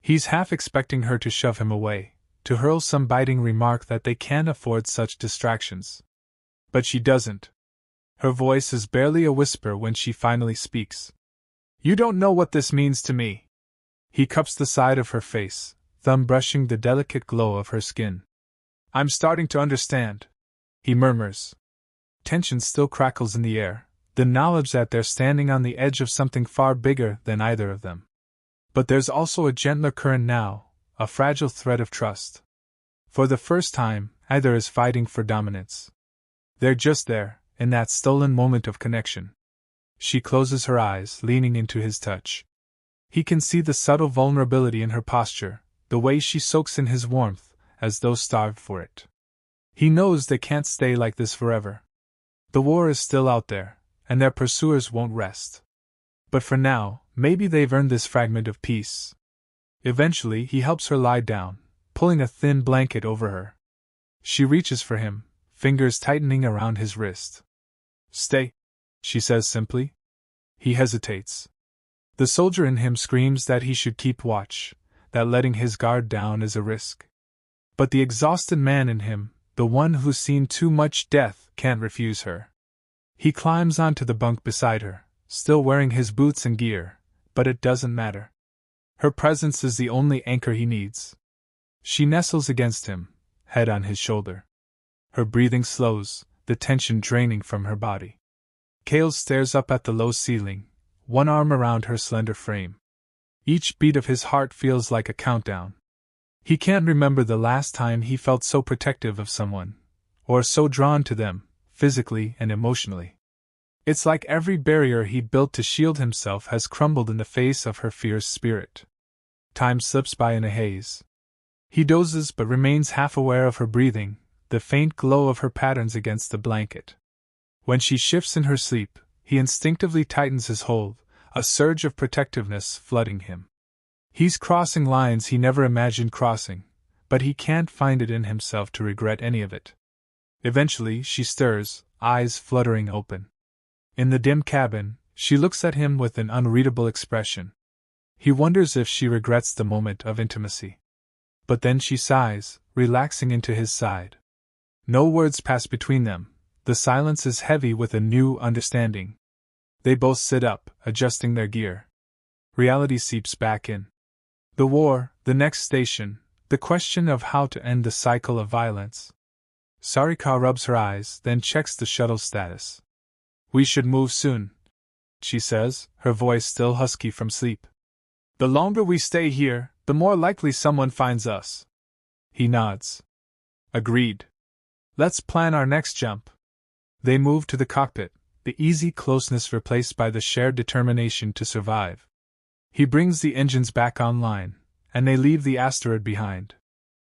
He's half expecting her to shove him away, to hurl some biting remark that they can't afford such distractions. But she doesn't. Her voice is barely a whisper when she finally speaks. You don't know what this means to me. He cups the side of her face, thumb brushing the delicate glow of her skin. I'm starting to understand, he murmurs. Tension still crackles in the air, the knowledge that they're standing on the edge of something far bigger than either of them. But there's also a gentler current now, a fragile thread of trust. For the first time, either is fighting for dominance. They're just there, in that stolen moment of connection. She closes her eyes, leaning into his touch. He can see the subtle vulnerability in her posture, the way she soaks in his warmth, as though starved for it. He knows they can't stay like this forever. The war is still out there, and their pursuers won't rest. But for now, maybe they've earned this fragment of peace. Eventually, he helps her lie down, pulling a thin blanket over her. She reaches for him, fingers tightening around his wrist. Stay, she says simply. He hesitates. The soldier in him screams that he should keep watch, that letting his guard down is a risk. But the exhausted man in him, the one who's seen too much death, can't refuse her. He climbs onto the bunk beside her, still wearing his boots and gear, but it doesn't matter. Her presence is the only anchor he needs. She nestles against him, head on his shoulder. Her breathing slows, the tension draining from her body. Cale stares up at the low ceiling, one arm around her slender frame. Each beat of his heart feels like a countdown. He can't remember the last time he felt so protective of someone, or so drawn to them, physically and emotionally. It's like every barrier he'd built to shield himself has crumbled in the face of her fierce spirit. Time slips by in a haze. He dozes but remains half aware of her breathing, the faint glow of her patterns against the blanket. When she shifts in her sleep, he instinctively tightens his hold, a surge of protectiveness flooding him. He's crossing lines he never imagined crossing, but he can't find it in himself to regret any of it. Eventually, she stirs, eyes fluttering open. In the dim cabin, she looks at him with an unreadable expression. He wonders if she regrets the moment of intimacy. But then she sighs, relaxing into his side. No words pass between them. The silence is heavy with a new understanding. They both sit up, adjusting their gear. Reality seeps back in. The war, the next station, the question of how to end the cycle of violence. Sarika rubs her eyes, then checks the shuttle's status. We should move soon, she says, her voice still husky from sleep. The longer we stay here, the more likely someone finds us. He nods. Agreed. Let's plan our next jump. They move to the cockpit, the easy closeness replaced by the shared determination to survive. He brings the engines back online, and they leave the asteroid behind.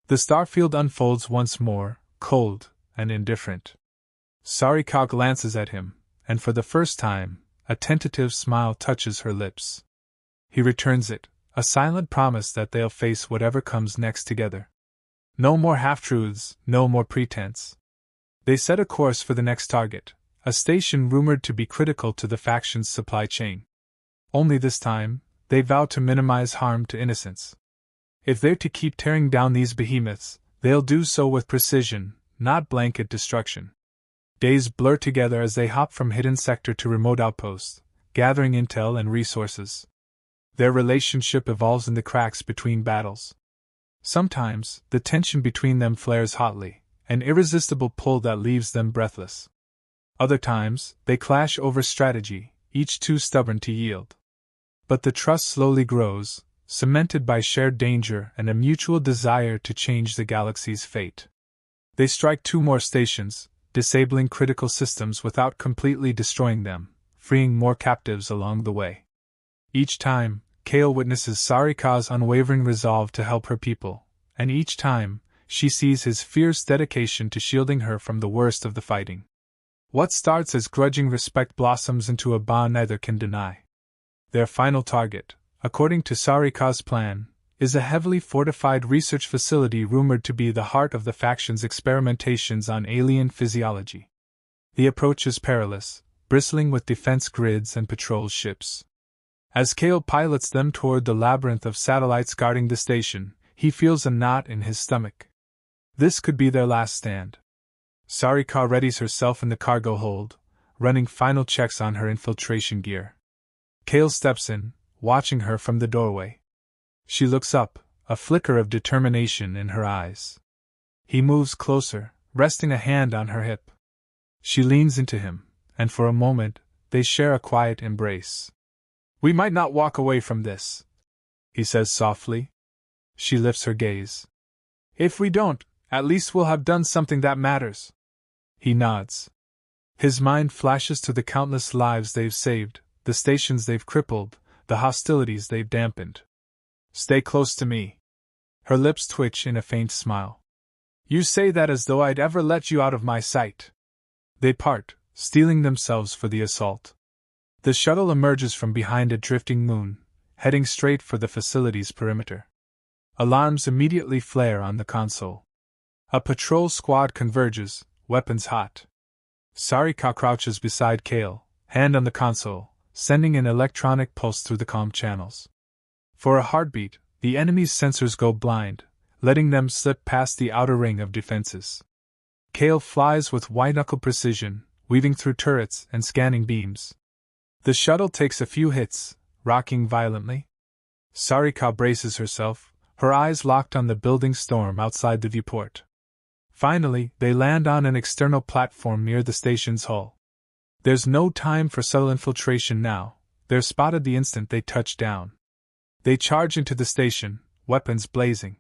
The starfield unfolds once more, cold and indifferent. Sarika glances at him, and for the first time, a tentative smile touches her lips. He returns it, a silent promise that they'll face whatever comes next together. No more half-truths, no more pretense. They set a course for the next target, a station rumored to be critical to the faction's supply chain. Only this time, they vow to minimize harm to innocents. If they're to keep tearing down these behemoths, They'll do so with precision, not blanket destruction. Days blur together as they hop from hidden sector to remote outpost, gathering intel and resources. Their relationship evolves in the cracks between battles. Sometimes, the tension between them flares hotly, an irresistible pull that leaves them breathless. Other times, they clash over strategy, each too stubborn to yield. But the trust slowly grows, cemented by shared danger and a mutual desire to change the galaxy's fate. They strike 2 more stations, disabling critical systems without completely destroying them, freeing more captives along the way. Each time, Kale witnesses Sarika's unwavering resolve to help her people, and each time, she sees his fierce dedication to shielding her from the worst of the fighting. What starts as grudging respect blossoms into a bond neither can deny. Their final target, according to Sarika's plan, is a heavily fortified research facility rumored to be the heart of the faction's experimentations on alien physiology. The approach is perilous, bristling with defense grids and patrol ships. As Kale pilots them toward the labyrinth of satellites guarding the station, he feels a knot in his stomach. This could be their last stand. Sarika readies herself in the cargo hold, running final checks on her infiltration gear. Kale steps in, watching her from the doorway. She looks up, a flicker of determination in her eyes. He moves closer, resting a hand on her hip. She leans into him, and for a moment, they share a quiet embrace. "We might not walk away from this," he says softly. She lifts her gaze. "If we don't, at least we'll have done something that matters." He nods. His mind flashes to the countless lives they've saved, the stations they've crippled, the hostilities they've dampened. "Stay close to me." Her lips twitch in a faint smile. "You say that as though I'd ever let you out of my sight." They part, steeling themselves for the assault. The shuttle emerges from behind a drifting moon, heading straight for the facility's perimeter. Alarms immediately flare on the console. A patrol squad converges, weapons hot. Sarika crouches beside Kale, hand on the console, sending an electronic pulse through the comm channels. For a heartbeat, the enemy's sensors go blind, letting them slip past the outer ring of defenses. Kale flies with white-knuckle precision, weaving through turrets and scanning beams. The shuttle takes a few hits, rocking violently. Sarika braces herself, her eyes locked on the building storm outside the viewport. Finally, they land on an external platform near the station's hull. There's no time for subtle infiltration now, they're spotted the instant they touch down. They charge into the station, weapons blazing.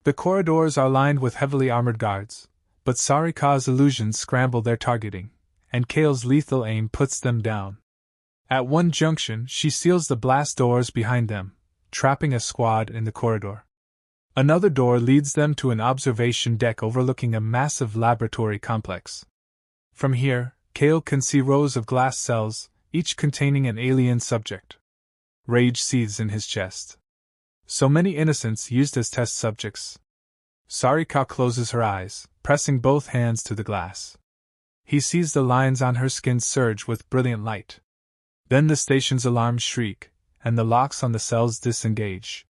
The corridors are lined with heavily armored guards, but Sarika's illusions scramble their targeting, and Kale's lethal aim puts them down. At one junction, she seals the blast doors behind them, trapping a squad in the corridor. Another door leads them to an observation deck overlooking a massive laboratory complex. From here, Kale can see rows of glass cells, each containing an alien subject. Rage seethes in his chest. So many innocents used as test subjects. Sarika closes her eyes, pressing both hands to the glass. He sees the lines on her skin surge with brilliant light. Then the station's alarms shriek, and the locks on the cells disengage.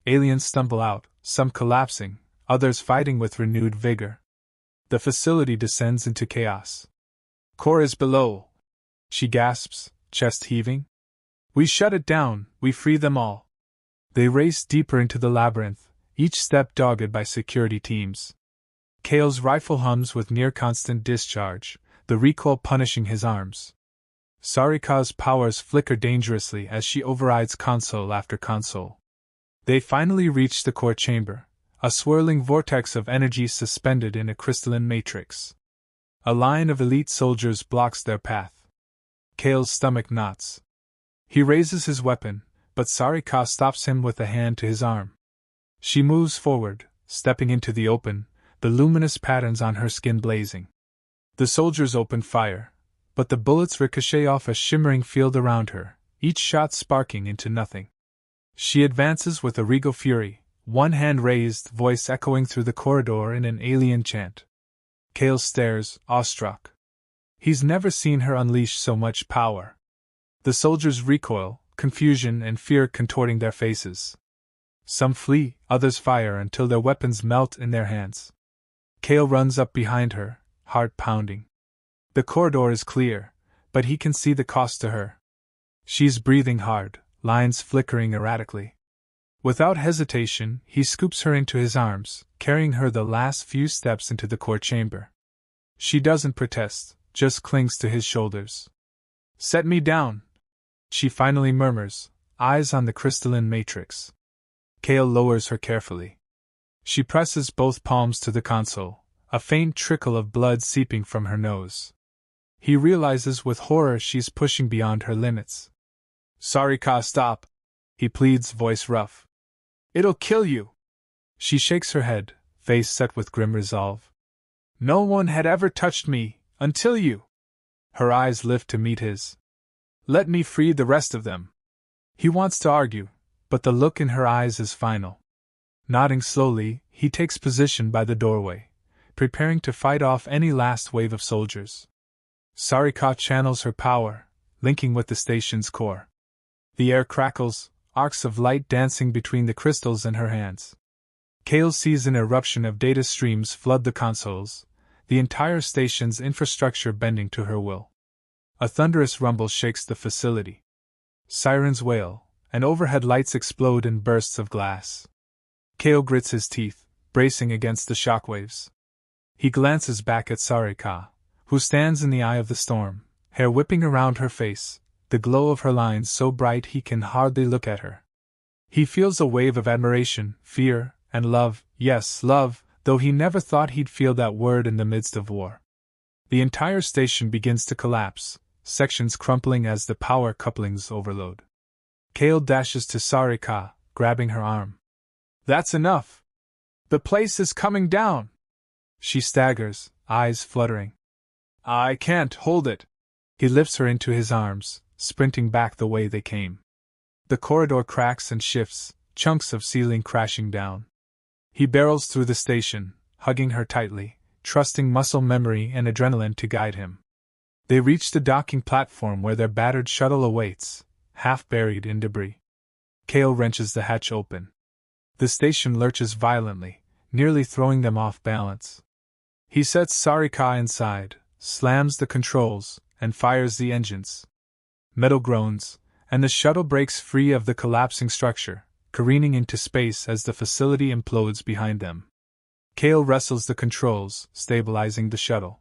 Aliens stumble out, some collapsing, others fighting with renewed vigor. The facility descends into chaos. "Core is below," she gasps, chest heaving. "We shut it down, we free them all." They race deeper into the labyrinth, each step dogged by security teams. Kale's rifle hums with near-constant discharge, the recoil punishing his arms. Sarika's powers flicker dangerously as she overrides console after console. They finally reach the core chamber, a swirling vortex of energy suspended in a crystalline matrix. A line of elite soldiers blocks their path. Kale's stomach knots. He raises his weapon, but Sarika stops him with a hand to his arm. She moves forward, stepping into the open, the luminous patterns on her skin blazing. The soldiers open fire, but the bullets ricochet off a shimmering field around her, each shot sparking into nothing. She advances with a regal fury, one hand raised, voice echoing through the corridor in an alien chant. Kale stares, awestruck. He's never seen her unleash so much power. The soldiers recoil, confusion and fear contorting their faces. Some flee, others fire until their weapons melt in their hands. Kale runs up behind her, heart pounding. The corridor is clear, but he can see the cost to her. She's breathing hard, lines flickering erratically. Without hesitation, he scoops her into his arms, carrying her the last few steps into the core chamber. She doesn't protest, just clings to his shoulders. "Set me down," she finally murmurs, eyes on the crystalline matrix. Kale lowers her carefully. She presses both palms to the console, a faint trickle of blood seeping from her nose. He realizes with horror she's pushing beyond her limits. "Sarika, stop," he pleads, voice rough. "It'll kill you." She shakes her head, face set with grim resolve. "No one had ever touched me, until you." Her eyes lift to meet his. "Let me free the rest of them." He wants to argue, but the look in her eyes is final. Nodding slowly, he takes position by the doorway, preparing to fight off any last wave of soldiers. Sarika channels her power, linking with the station's core. The air crackles, arcs of light dancing between the crystals in her hands. Kale sees an eruption of data streams flood the consoles, the entire station's infrastructure bending to her will. A thunderous rumble shakes the facility. Sirens wail, and overhead lights explode in bursts of glass. Kale grits his teeth, bracing against the shockwaves. He glances back at Sarika, who stands in the eye of the storm, hair whipping around her face, the glow of her lines so bright he can hardly look at her. He feels a wave of admiration, fear, and love, yes, love, though he never thought he'd feel that word in the midst of war. The entire station begins to collapse, sections crumpling as the power couplings overload. Kale dashes to Sarika, grabbing her arm. "That's enough! The place is coming down!" She staggers, eyes fluttering. "I can't hold it!" He lifts her into his arms, sprinting back the way they came. The corridor cracks and shifts, chunks of ceiling crashing down. He barrels through the station, hugging her tightly, trusting muscle memory and adrenaline to guide him. They reach the docking platform where their battered shuttle awaits, half buried in debris. Kale wrenches the hatch open. The station lurches violently, nearly throwing them off balance. He sets Sarika inside, slams the controls, and fires the engines. Metal groans, and the shuttle breaks free of the collapsing structure, careening into space as the facility implodes behind them. Kale wrestles the controls, stabilizing the shuttle.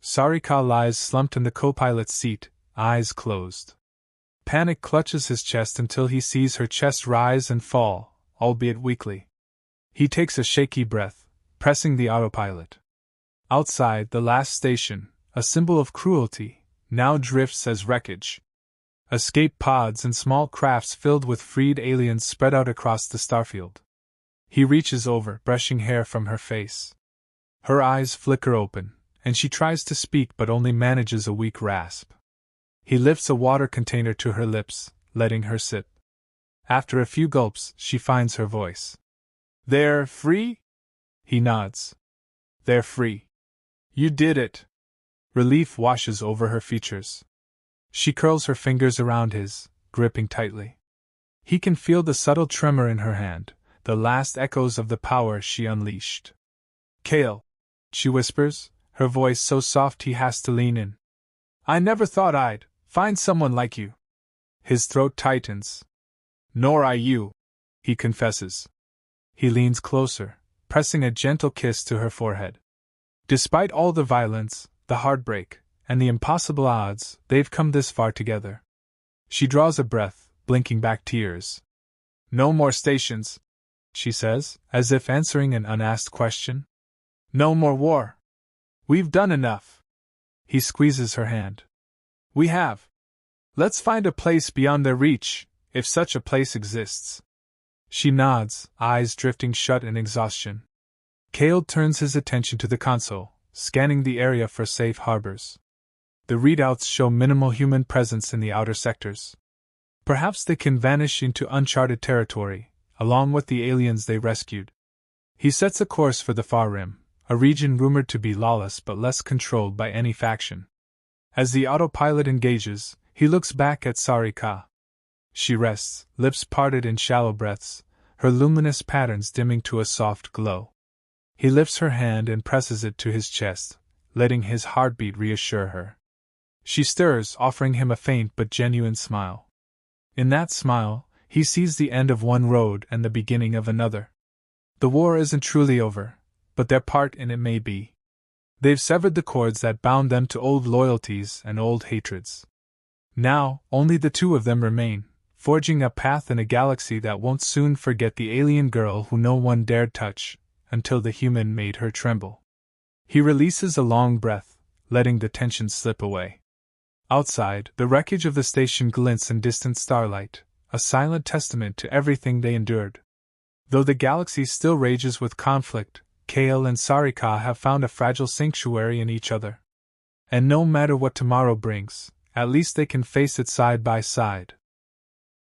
Sarika lies slumped in the co-pilot's seat, eyes closed. Panic clutches his chest until he sees her chest rise and fall, albeit weakly. He takes a shaky breath, pressing the autopilot. Outside, the last station, a symbol of cruelty, now drifts as wreckage. Escape pods and small crafts filled with freed aliens spread out across the starfield. He reaches over, brushing hair from her face. Her eyes flicker open, and she tries to speak but only manages a weak rasp. He lifts a water container to her lips, letting her sip. After a few gulps, she finds her voice. "They're free?" He nods. "They're free. You did it." Relief washes over her features. She curls her fingers around his, gripping tightly. He can feel the subtle tremor in her hand, the last echoes of the power she unleashed. "Kale," she whispers, her voice so soft he has to lean in. "I never thought I'd find someone like you." His throat tightens. "Nor I you," he confesses. He leans closer, pressing a gentle kiss to her forehead. Despite all the violence, the heartbreak, and the impossible odds, they've come this far together. She draws a breath, blinking back tears. "No more stations," she says, as if answering an unasked question. "No more war. We've done enough." He squeezes her hand. "We have. Let's find a place beyond their reach, if such a place exists." She nods, eyes drifting shut in exhaustion. Kale turns his attention to the console, scanning the area for safe harbors. The readouts show minimal human presence in the outer sectors. Perhaps they can vanish into uncharted territory, along with the aliens they rescued. He sets a course for the far rim, a region rumored to be lawless but less controlled by any faction. As the autopilot engages, he looks back at Sarika. She rests, lips parted in shallow breaths, her luminous patterns dimming to a soft glow. He lifts her hand and presses it to his chest, letting his heartbeat reassure her. She stirs, offering him a faint but genuine smile. In that smile, he sees the end of one road and the beginning of another. The war isn't truly over, but their part in it may be. They've severed the cords that bound them to old loyalties and old hatreds. Now, only the two of them remain, forging a path in a galaxy that won't soon forget the alien girl who no one dared touch, until the human made her tremble. He releases a long breath, letting the tension slip away. Outside, the wreckage of the station glints in distant starlight, a silent testament to everything they endured. Though the galaxy still rages with conflict, Kale and Sarika have found a fragile sanctuary in each other. And no matter what tomorrow brings, at least they can face it side by side,